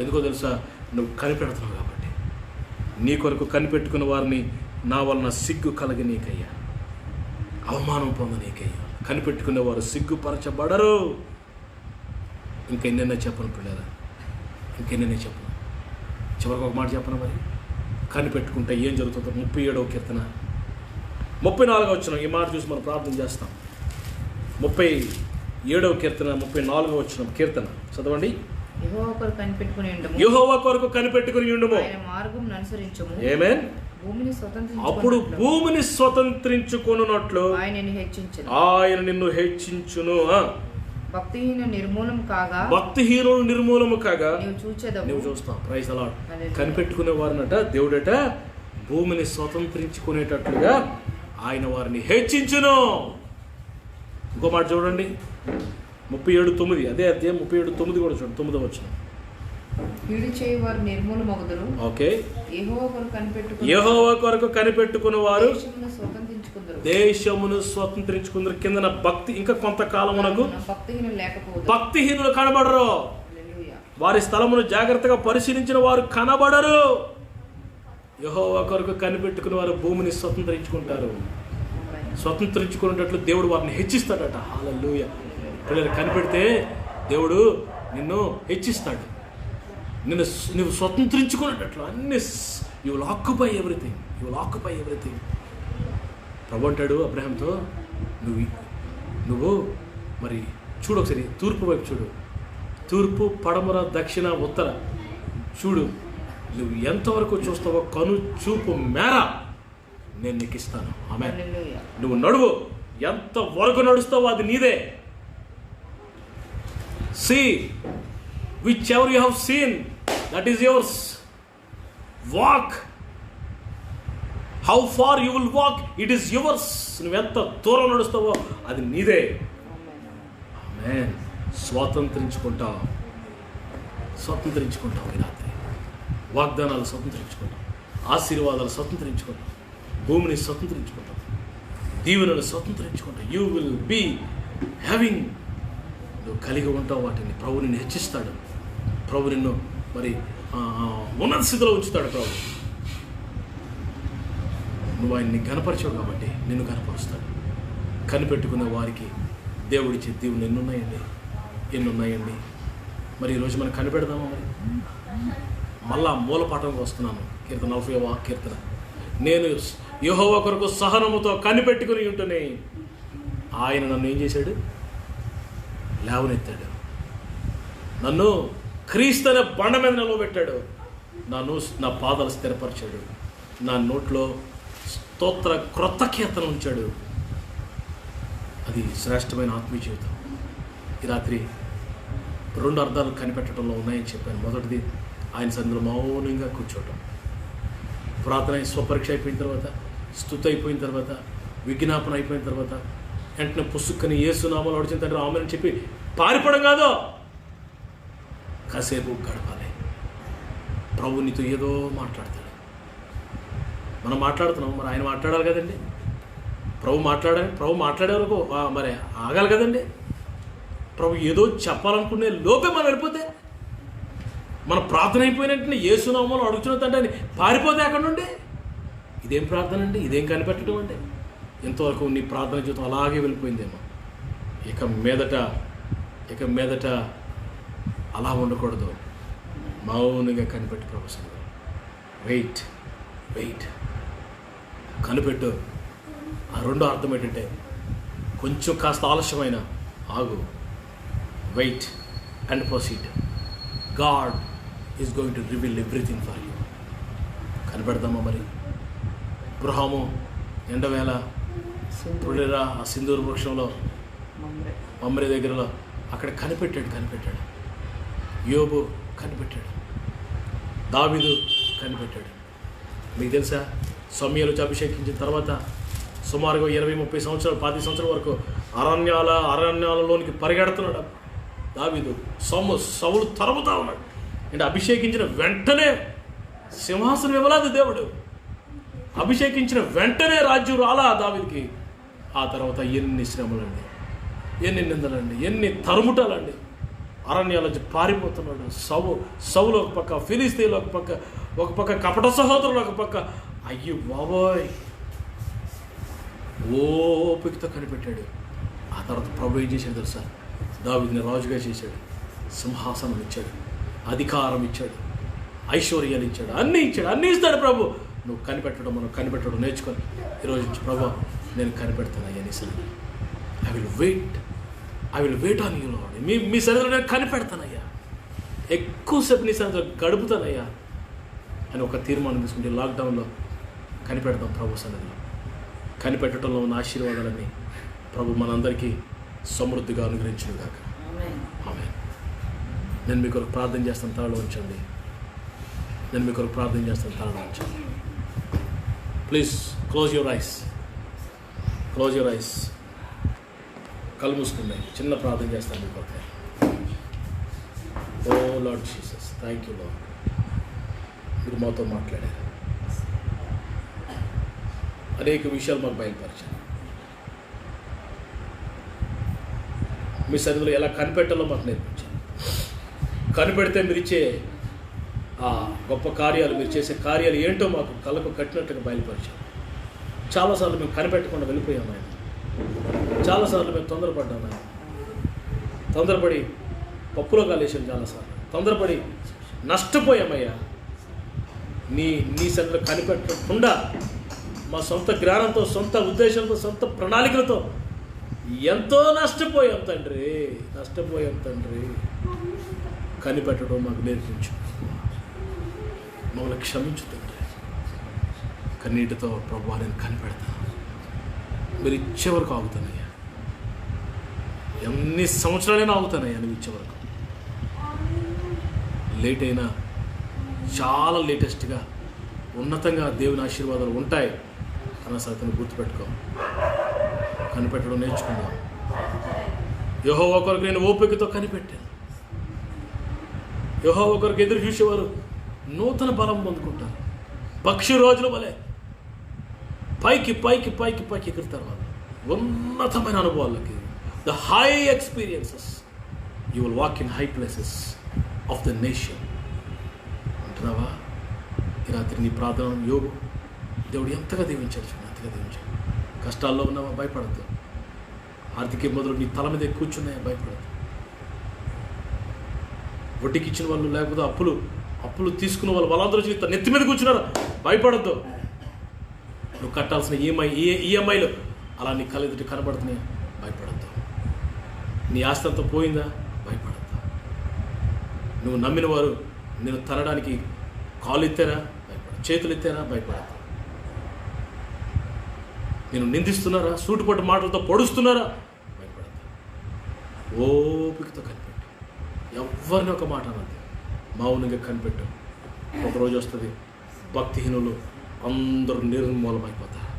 [SPEAKER 1] ఎందుకో తెలుసా? నువ్వు కనిపెడుతున్నావు కాబట్టి. నీ కొరకు కనిపెట్టుకున్న వారిని నా వలన సిగ్గు కలిగి నీకయ్యా, అవమానం పొంద నీకయ్యా. కనిపెట్టుకునేవారు సిగ్గుపరచబడరు. ఇంకెన్నెన్నో చెప్పను పిల్లరా, ఇంకెన్నెన్నో చెప్పను. చివరికి ఒక మాట చెప్పను. మరి కనిపెట్టుకుంటే ఏం జరుగుతుందో 37వ కీర్తన 34వ వచనం. ఈ మాట చూసి మనం ప్రార్థన చేస్తాం. 37వ కీర్తన 34వ వచనం కీర్తన చదవండి. యెహోవా కొరకు కనిపెట్టుకుని ఉండుము, ఆమేన్. అప్పుడు భూమిని స్వతంత్రించుకొనున్నట్లు ఆయన నిన్ను హెచ్చించును. భక్తిహీనులు నిర్మూలము కాగా నువ్వు చూస్తావు. Praise the Lord. కనిపెట్టుకునే వారినట దేవుడట భూమిని స్వతంత్రించుకునేటట్లుగా ఆయన వారిని హెచ్చించును. ఇంకో మాట చూడండి, 37:9. అదే అధ్యాయం 37:9 కూడా చూడండి. 9వ వచనం. ఓకే. యెహోవా కొరకు కనిపెట్టుకున్న వారు దేశమును స్వతంత్రించుకుందరు. కిందన భక్తి ఇంకా కొంతకాలమునకు భక్తిహీనులు కనబడరు. వారి స్థలమును జాగ్రత్తగా పరిశీలించిన వారు కనబడరు. యెహోవా కొరకు కనిపెట్టుకున్న వారు భూమిని స్వతంత్రించుకుంటారు. స్వతంత్రించుకునేటట్లు దేవుడు వారిని హెచ్చిస్తాడట. హల్లెలూయా. పిల్లలు కనిపెడితే దేవుడు నిన్ను హెచ్చిస్తాడు. నువ్వు స్వతంత్రించుకునేటట్లు అన్ని యు విల్ ఆక్యుపై ఎవ్రీథింగ్. ప్రభు అంటాడు అబ్రహాంతో, నువ్వు మరి చూడు, ఒకసారి తూర్పు వైపు చూడు, తూర్పు, పడమర, దక్షిణ, ఉత్తర చూడు. నువ్వు ఎంతవరకు చూస్తావో కను చూపు మేర నేను నీకు ఇస్తాను. ఆమేన్. నువ్వు నడువు, ఎంత వరకు నడుస్తావో అది నీదే. See, whichever you have seen, that is yours. Walk. How far you will walk, it is yours. నువ్వు ఎంత దూరం నడుస్తావో అది నీదే. ఆమేన్. స్వాతంత్రించుకుంటావు ఈ రాత్రి. వాగ్దానాలు స్వతంత్రించుకుంటావు, ఆశీర్వాదాలు స్వతంత్రించుకుంటావు, భూమిని స్వతంత్రించుకుంటావు, దీవెనలు స్వతంత్రించుకుంటావు. యూ విల్ బీ హ్యావింగ్, నువ్వు కలిగి ఉంటావు వాటిని. ప్రభు నిన్ను హెచ్చిస్తాడు, ప్రభు నిన్ను మరి ఉన్నత స్థితిలో ఉంచుతాడు. ప్రభు నువ్వు ఆయన్ని గనపరచావు కాబట్టి నిన్ను గనపరుస్తాడు. కనిపెట్టుకునే వారికి దేవుడిచ్చే దీవులు ఎన్నున్నాయండి. మరి ఈరోజు మనం కనిపెడదామా? మరి మళ్ళా మూలపాఠంకి వస్తున్నాను. కీర్తన 40వ కీర్తన. నేను యెహోవా కొరకు సహనముతో కనిపెట్టుకుని ఉంటేనే ఆయన నన్ను ఏం చేశాడు? లేవనెత్తాడు. నన్ను క్రీస్తు అనే బండ మీద నిలవబెట్టాడు. నా పాదాలు స్థిరపరిచాడు. నా నోట్లో స్తోత్ర క్రొత్త కీర్తన ఉంచాడు. అది శ్రేష్టమైన ఆత్మీయ జీవితం. ఈ రాత్రి 2 అర్థాలు కనిపెట్టడంలో ఉన్నాయని చెప్పాను. మొదటిది, ఆయన సన్నిధిలో మౌనంగా కూర్చోవటం. ప్రార్థన స్వపరీక్ష అయిపోయిన తర్వాత, స్తుతి అయిపోయిన తర్వాత, విజ్ఞాపన అయిపోయిన తర్వాత వెంటనే పుస్తకని యేసునామాలు అడిచిన తండ్రి ఆమెను చెప్పి పారిపోవడం కాదు. కాసేపు గడపాలి. ప్రభు నీతో ఏదో మాట్లాడతాడు. మనం మాట్లాడుతున్నాం, మరి ఆయన మాట్లాడాలి కదండి. ప్రభు మాట్లాడే వరకు మరి ఆగాలి కదండి. ప్రభు ఏదో చెప్పాలనుకునే లోపే మనం వెళ్ళిపోతే, మన ప్రార్థన అయిపోయినట్టు యేసునామాలు అడుగుతున్నదంటే అని పారిపోతే అక్కడ నుండి ఇదేం ప్రార్థన అండి? ఇదేం కనిపెట్టడం అంటే? ఇంతవరకు నీ ప్రార్థన జీవితం అలాగే వెళ్ళిపోయిందేమో. ఇక మీదట అలా ఉండకూడదు. మౌనంగా కనిపెట్టు ప్రభు సన్నిధిలో. వెయిట్ కనిపెట్టు. ఆ రెండో అర్థం ఏంటంటే, కొంచెం కాస్త ఆలస్యమైన ఆగు. Wait and proceed. God is going to reveal everything for you. కనిపెడదామా మరి? అబ్రహాము ఎండవేళ పులిరా ఆ సింధూరు వృక్షంలో మమ్రే దగ్గరలో అక్కడ కనిపెట్టాడు. యోబు కనిపెట్టాడు. దావీదు కనిపెట్టాడు. మీకు తెలుసా, సమూయేలు అభిషేకించిన తర్వాత సుమారుగా 20-30 సంవత్సరాలు 10 సంవత్సరాల వరకు అరణ్యాలలోనికి పరిగెడుతున్నాడు దావీదు. సౌలు తరుముతా ఉన్నాడు. అంటే అభిషేకించిన వెంటనే సింహాసనం ఇవ్వలేదు దేవుడు. అభిషేకించిన వెంటనే రాజ్యం రాలా దావీదుకి. ఆ తర్వాత ఎన్ని శ్రమలండి, ఎన్ని నిందలండి, ఎన్ని తరుముటాలండి. అరణ్యాల నుంచి పారిపోతున్నాడు. సౌలు ఒక పక్క, ఫిలిస్తీన్లు ఒక పక్క కపట సహోదరులు ఒక పక్క. అయ్యో బాబోయ్, ఓపికతో కనిపెట్టాడు. ఆ తర్వాత ప్రభు ఏం చేశాడు తెలుసా? దావీదుని రాజుగా చేశాడు, సింహాసనం ఇచ్చాడు, అధికారం ఇచ్చాడు, ఐశ్వర్యాలు ఇచ్చాడు, అన్నీ ఇస్తాడు ప్రభు. నువ్వు మనం కనిపెట్టడం నేర్చుకొని ఈరోజు నుంచి ప్రభు నేను కనిపెడతాను అయ్యా నీ సన్నిధిలో. I will wait on you Lord. మీ సన్నిధిలో నేను కనిపెడతానయ్యా, ఎక్కువసేపు నీ సన్నిధిలో గడుపుతానయ్యా అని ఒక తీర్మానం తీసుకుంటే లాక్డౌన్లో కనిపెడతాం ప్రభు సన్నిధిలో. కనిపెట్టడంలో ఉన్న ఆశీర్వాదాలన్నీ ప్రభు మనందరికీ సమృద్ధిగా అనుగ్రహించును గాక. ఆమేన్. నేను మీ కొరకు ప్రార్థన చేస్తాను, తలలో ఉంచండి. Please close your eyes. కళ్ళు మూసుకుందాం. చిన్న ప్రార్థన చేస్తాను మీ కొరకు. O Lord Jesus, thank you Lord, మీరు మాతో మాట్లాడారు. అనేక విషయాలు మాకు బయలుపరిచారు. మీ సన్నిధిలో ఎలా కనిపెట్టాలో మాకు నేర్పించారు. కనిపెడితే మీరు ఇచ్చే ఆ గొప్ప కార్యాలు, మీరు చేసే కార్యాలు ఏంటో మాకు కళ్ళకు కట్టినట్టుగా బయలుపరిచారు. చాలాసార్లు మేము కనిపెట్టకుండా వెళ్ళిపోయాము ఆయన. చాలాసార్లు మేము తొందరపడ్డాము ఆయన. తొందరపడి పప్పులో కాలేసాం. చాలాసార్లు తొందరపడి నష్టపోయామయ్యా. నీ సన్నిధిలో కనిపెట్టకుండా మా సొంత జ్ఞానంతో, సొంత ఉద్దేశంతో, సొంత ప్రణాళికలతో ఎంతో నష్టపోయాం తండ్రి. కనిపెట్టడం మాకు నేర్పించు. మమ్మల్ని క్షమించు తండ్రి. కన్నీటితో ప్రభువా నేను కనిపెడతాను. మీరు ఇచ్చే వరకు ఆగుతానయ్యా. ఎన్ని సంవత్సరాలైనా ఆగుతానయ్యా నువ్వు ఇచ్చే వరకు. లేట్ అయినా చాలా లేటెస్ట్గా ఉన్నతంగా దేవుని ఆశీర్వాదాలు ఉంటాయి అన్న సంగతిని గుర్తుపెట్టుకో. కనిపెట్టడం నేర్చుకుందాం. యెహోవా కొరకు నేను ఓపికతో కనిపెట్టాను. యెహోవా కొరకు ఎదురు చూసేవారు నూతన బలం పొందుకుంటారు. పక్షి రోజుల వలె పైకి పైకి పైకి పైకి ఎగురుతారు వాళ్ళు. ఉన్నతమైన అనుభవాలకి, the high experiences. You will walk in high places of the nation అంటున్నావా? ఈ రాత్రి నీ ప్రార్థన యోగు దేవుడు ఎంతగా దీవించాడు, ఎంతగా దీవించాడు. కష్టాల్లో ఉన్నావా? భయపడద్దు. ఆర్థిక ఇబ్బందులు నీ తల మీద కూర్చున్నాయా? భయపడద్దు. వడ్డీకి ఇచ్చిన వాళ్ళు, లేకపోతే అప్పులు తీసుకున్న వాళ్ళు వాళ్ళందరూ వచ్చి నెత్తి మీద కూర్చున్నారు, భయపడద్దు. నువ్వు కట్టాల్సిన ఈఎంఐలు అలా నీ కళ్ళ ఎదుటి కనబడుతున్నాయా? భయపడద్దు. నీ ఆస్తి అంతా పోయిందా? భయపడద్దు. నువ్వు నమ్మిన వారు నేను తనడానికి కాళ్ళు ఎత్తారా? చేతులు ఎత్తారా? భయపడద్దు. నేను నిందిస్తున్నారా? సూటుపట్టు మాటలతో పొడుస్తున్నారా? భయపడద్దు. ఓపికతో కనిపెట్టు. ఎవరిని ఒక మాట అనద్దు, మౌనంగా కనిపెట్టు. ఒకరోజు వస్తుంది భక్తిహీనులు అందరూ నిర్మూలమైపోతారు.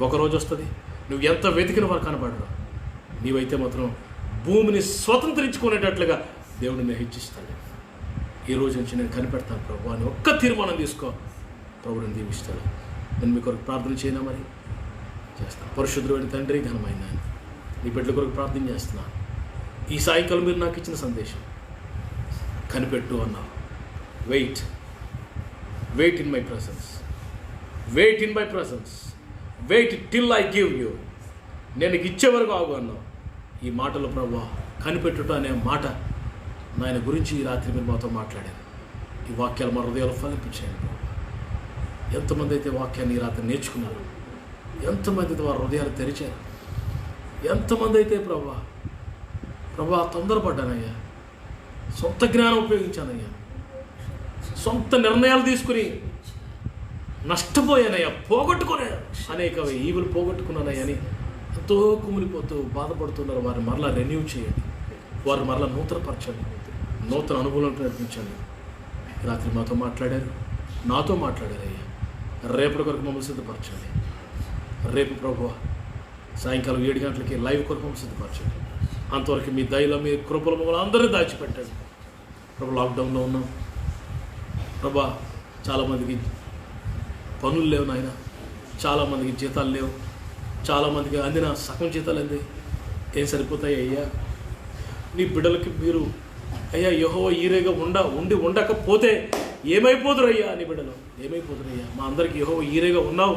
[SPEAKER 1] ఒకరోజు వస్తుంది నువ్వు ఎంత వెతికిన వారు కనబడరు. నీవైతే మాత్రం భూమిని స్వతంత్రించుకునేటట్లుగా దేవుడు నేను హెచ్చిస్తాడు. ఈ రోజు నుంచి నేను కనిపెడతాను ప్రభు అని ఒక్క తీర్మానం తీసుకో, ప్రభుని దీవిస్తాడు. నేను మీ కొరకు ప్రార్థన చేయనా? మరి చేస్తాను. పరిశుద్ధుడైన తండ్రి, ఘనమైన ఆయన, నీ బిడ్డల కొరకు ప్రార్థన చేస్తున్నాను. ఈ సాయంకాలం మీరు నాకు ఇచ్చిన సందేశం కనిపెట్టు అన్నావు. Wait in my presence, wait in my presence, wait till I give you. నేను ఇచ్చే వరకు ఆగు అన్నావు. ఈ మాటలు ప్రభువా, కనిపెట్టుట అనే మాట నాయన గురించి ఈ రాత్రి మీరు మాతో మాట్లాడారు. ఈ వాక్యాలు మా హృదయాలు ఫలింపించాను ప్రభు. ఎంతమంది అయితే వాక్యాన్ని ఈ రాత్రి నేర్చుకున్నారు, ఎంతమంది అయితే వారి హృదయాలు తెరిచారు, ఎంతమంది అయితే ప్రభా తొందరపడ్డానయ్యా, సొంత జ్ఞానం ఉపయోగించానయ్యా, సొంత నిర్ణయాలు తీసుకుని నష్టపోయానయ్యా, పోగొట్టుకునే అనేక ఈవులు పోగొట్టుకున్నానయ్యా అని ఎంతో కుమిలిపోతూ బాధపడుతున్నారు. వారిని మరలా రెన్యూ చేయండి, వారిని మరలా నూతనపరచండి, నూతన అనుభవాలను ప్రయత్నించండి. రాత్రి మాతో మాట్లాడారు, నాతో మాట్లాడారు అయ్యా. రేపటి కొరకు మమ్మల్ని సిద్ధపరచండి. రేపు ప్రభువా సాయంకాలం 7 గంటలకి లైవ్ కొరకు మమ్మల్ని సిద్ధపరచండి. అంతవరకు మీ దయలో, మీ కృపలో మమ్మల్ని అందరినీ దాచిపెట్టండి ప్రభు. లాక్డౌన్లో ఉన్నాం ప్రభా, చాలామందికి పనులు లేవు నాయన, చాలామందికి జీతాలు లేవు, చాలామందికి అందిన సగం జీతాలు అంది. ఏం సరిపోతాయి అయ్యా? నీ బిడ్డలకి మీరు అయ్యా యెహోవా ఈరేగా ఉండకపోతే ఏమైపోదురయ్యా? నీ బిడ్డలు ఏమైపోదురయ్యా? మా అందరికి యెహోవా ఈరేగా ఉన్నావు,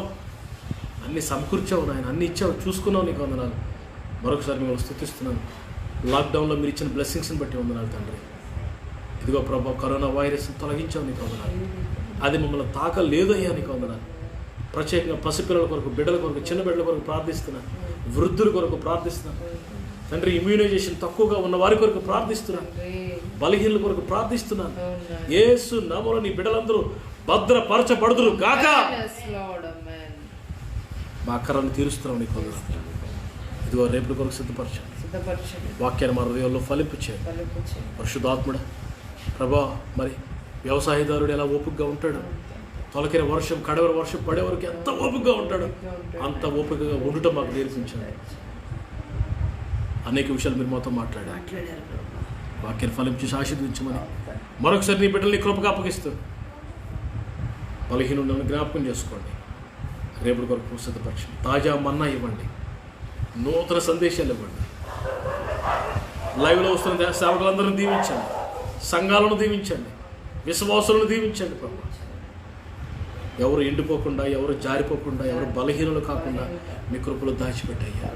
[SPEAKER 1] అన్నీ సమకూర్చావు నాయన, అన్నీ ఇచ్చావు, చూసుకున్నావు, నీకు వందనాలు. మరొకసారి మిమ్మల్ని స్తుతిస్తున్నాను. లాక్డౌన్లో మీరు ఇచ్చిన బ్లెస్సింగ్స్ని బట్టి వందనాలు తండ్రి. ఇదిగో ప్రభా, కరోనా వైరస్ని తొలగించావు, నీకు వందనాలు. అది మమ్మల్ని తాకలేదు అయ్యా, నీకు వందనాలు. ప్రత్యేకంగా పసిపిల్లల కొరకు, బిడ్డల కొరకు, చిన్న బిడ్డల కొరకు ప్రార్థిస్తున్నాను, వృద్ధుల కొరకు ప్రార్థిస్తున్నాను తండ్రి. ఇమ్యూనైజేషన్ తక్కువగా ఉన్న వారి కొరకు ప్రార్థిస్తున్నాను, బలహీనుల కొరకు ప్రార్థిస్తున్నాను. యేసు నామములో నీ బిడ్డలందరూ భద్రపరచబడుదురు గాక. మా అక్కరాన్ని తీరుస్తున్నాం, నీకు వందనాలు. ఇదిగో రేపటి కొరకు సిద్ధపరచండి, వాక్యాన్ని మా హృదయంలో ఫలింపచేయండి. పరిశుద్ధాత్ముడా ప్రభా, మరి వ్యవసాయదారుడు ఎలా ఓపికగా ఉంటాడు, తొలకిన వర్షం, కడవర వర్షం పడే వరకు ఎంత ఓపికగా ఉంటాడు, అంత ఓపికగా ఉండటం మాకు నేర్పించాడు. అనేక విషయాలు మీరు మాతో మాట్లాడారు. వాక్యాన్ని ఫలించి ఆశీర్వదించమని మరొకసారి నీ బిడ్డల్ని కృపగా అప్పగిస్తూ బలహీనులను జ్ఞాపకం చేసుకోండి. రేపటి కొరకు సిద్ధపరచండి. తాజా మన్నా ఇవ్వండి, నూతన సందేశాలు ఇవ్వండి. లైవ్లో వస్తున్న సేవకులందరినీ దీవించండి, సంఘాలను దీవించండి, విశ్వాసులను దీవించండి ప్రభు. ఎవరు ఎండిపోకుండా, ఎవరు జారిపోకుండా, ఎవరు బలహీనులు కాకుండా మీ కృపలో దాచిపెట్టయ్యా.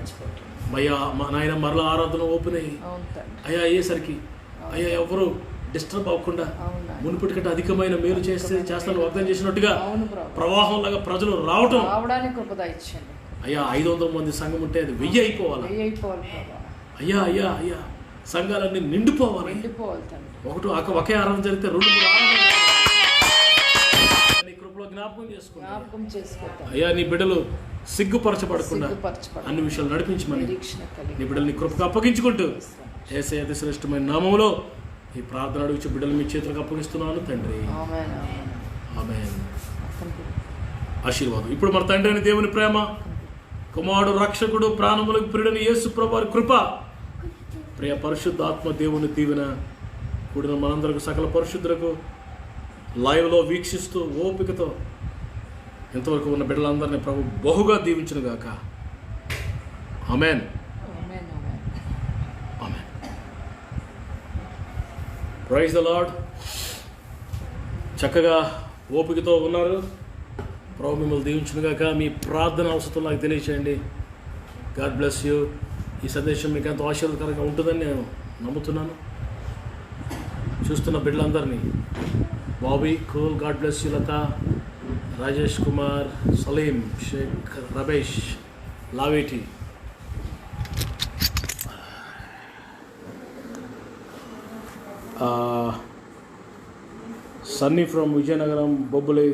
[SPEAKER 1] మా నాయన మరలా ఆరాధన ఓపెన్ అయ్యి అయ్యా అయ్యేసరికి అయ్యా ఎవరు డిస్టర్బ్ అవ్వకుండా మునుపటి కంటే అధికమైన మేలు చేస్తాను వాగ్దానం చేసినట్టుగా ప్రవాహంలాగా ప్రజలు రావటం. అయ్యా 500 మంది సంఘం ఉంటే అది 1000 అయిపోవాలి అయ్యా. అయ్యా అయ్యా సంఘాలన్నీ నిండిపోవాలి. ఒకే ఆరాధన జరిగితే 2-3 కృపలో జ్ఞాపకం చేసుకోండి అయ్యా. నీ బిడ్డలు సిగ్గుపరచబడకుండా అన్ని విషయాలు నడిపించమని నీ బిడ్డల్ని కృపకు అప్పగించుకుంటూ యేసయ్య అతి శ్రేష్టమైన నామములో ఈ ప్రార్థన అడుగుచు బిడ్డలు మీ చేతులకు అప్పగిస్తున్నాను తండ్రి. ఆమేన్. ఆశీర్వాదం. ఇప్పుడు మన తండ్రి అయిన దేవుని ప్రేమ, కుమారుడు రక్షకుడు ప్రాణములకు ప్రియుడైన యేసు ప్రభువారి కృప, ప్రియ పరిశుద్ధాత్మ దేవుని దీవెన కూడిన మనందరకు, సకల పరిశుద్ధులకు లైవ్లో వీక్షిస్తూ ఓపికతో ఇంతవరకు ఉన్న బిడ్డలందరినీ ప్రభు బహుగా దీవించును గాక. Amen. Amen. Praise the Lord. చక్కగా ఓపికతో ఉన్నారు. ప్రభు మిమ్మల్ని దీవించును గాక. మీ ప్రార్థన అవసరం నాకు తెలియచేయండి. God bless you. ఈ సందేశం మీకు ఎంతో ఆశీర్వాదకరంగా ఉంటుందని నేను నమ్ముతున్నాను. చూస్తున్న బిడ్డలందరినీ Bobby cool, God bless you. Latha, Rajesh Kumar, Salim, Sheikh Ramesh, Laveti, Sunny from Vizianagaram, Bobbili,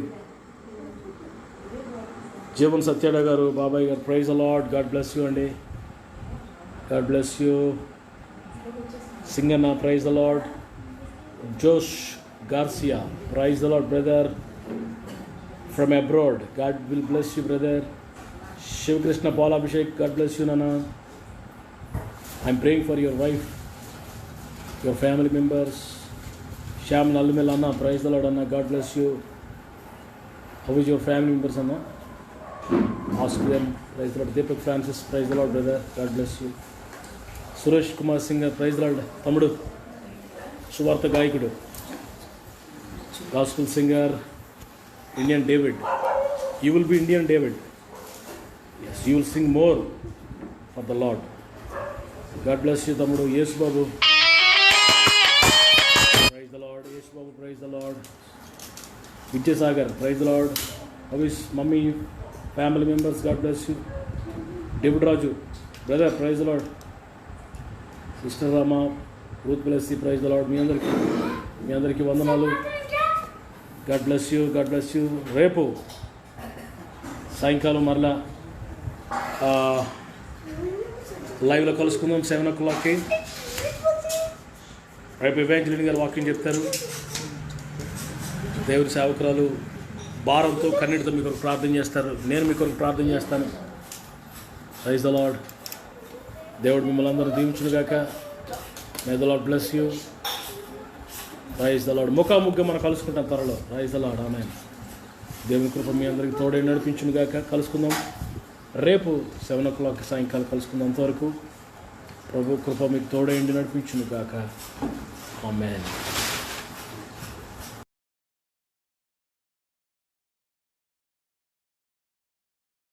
[SPEAKER 1] Jeevan Satyada garu, బాబాయ్ garu, praise the Lord. God bless you అండి. God bless you. Singanna, praise the Lord. Josh Garcia, praise the Lord brother from abroad. God will bless you brother. Sivakrishna Palabhishek, God bless you నాన్న. I'm praying for your wife, your family members. Shyam Nallumel అన్న, praise the Lord అన్న, God bless you. How is your family members అన్న? Australian, praise the Lord. Deepak Francis, praise the Lord brother, God bless you. Suresh Kumar Singh, praise the Lord తమ్ముడు. సువార్త గాయకుడు, gospel singer, Indian David. You will be Indian David. Yes, you will sing more for the Lord. God bless you తమ్ముడు. Yesu Babu, praise the Lord. Yesu Babu, praise the Lord. Vidyasagar, praise the Lord. How is mummy, family members, God bless you. David Raju brother, praise the Lord. Sister Rama, Ruth Blessy, praise the Lord. మీ అందరికీ వందనాలు. God bless you, God bless you. రేపు సాయంకాలం మరలా లైవ్లో కలుసుకుందాం 7 o'clockకి. రేపు Evangeline గారు వాక్యం చెప్తారు. దేవుడి సేవకురాలు భారంతో కన్నీటితో మీ కొరకు ప్రార్థన చేస్తారు. నేను మీ కొరకు ప్రార్థన చేస్తాను. Praise the Lord. దేవుడు మిమ్మల్ని అందరూ దీవించును గాక. May the Lord bless you. Praise the Lord. ముఖాముఖిగా మనం కలుసుకుంటాం త్వరలో. Praise the Lord. ఆమేన్. దేవుని కృప మీ అందరికీ తోడే నడిపించును గాక. కలుసుకుందాం రేపు 7 o'clock సాయంకాలం కలుసుకుందాం. అంతవరకు ప్రభు కృప మీకు తోడే నడిపించును గాక. ఆమేన్.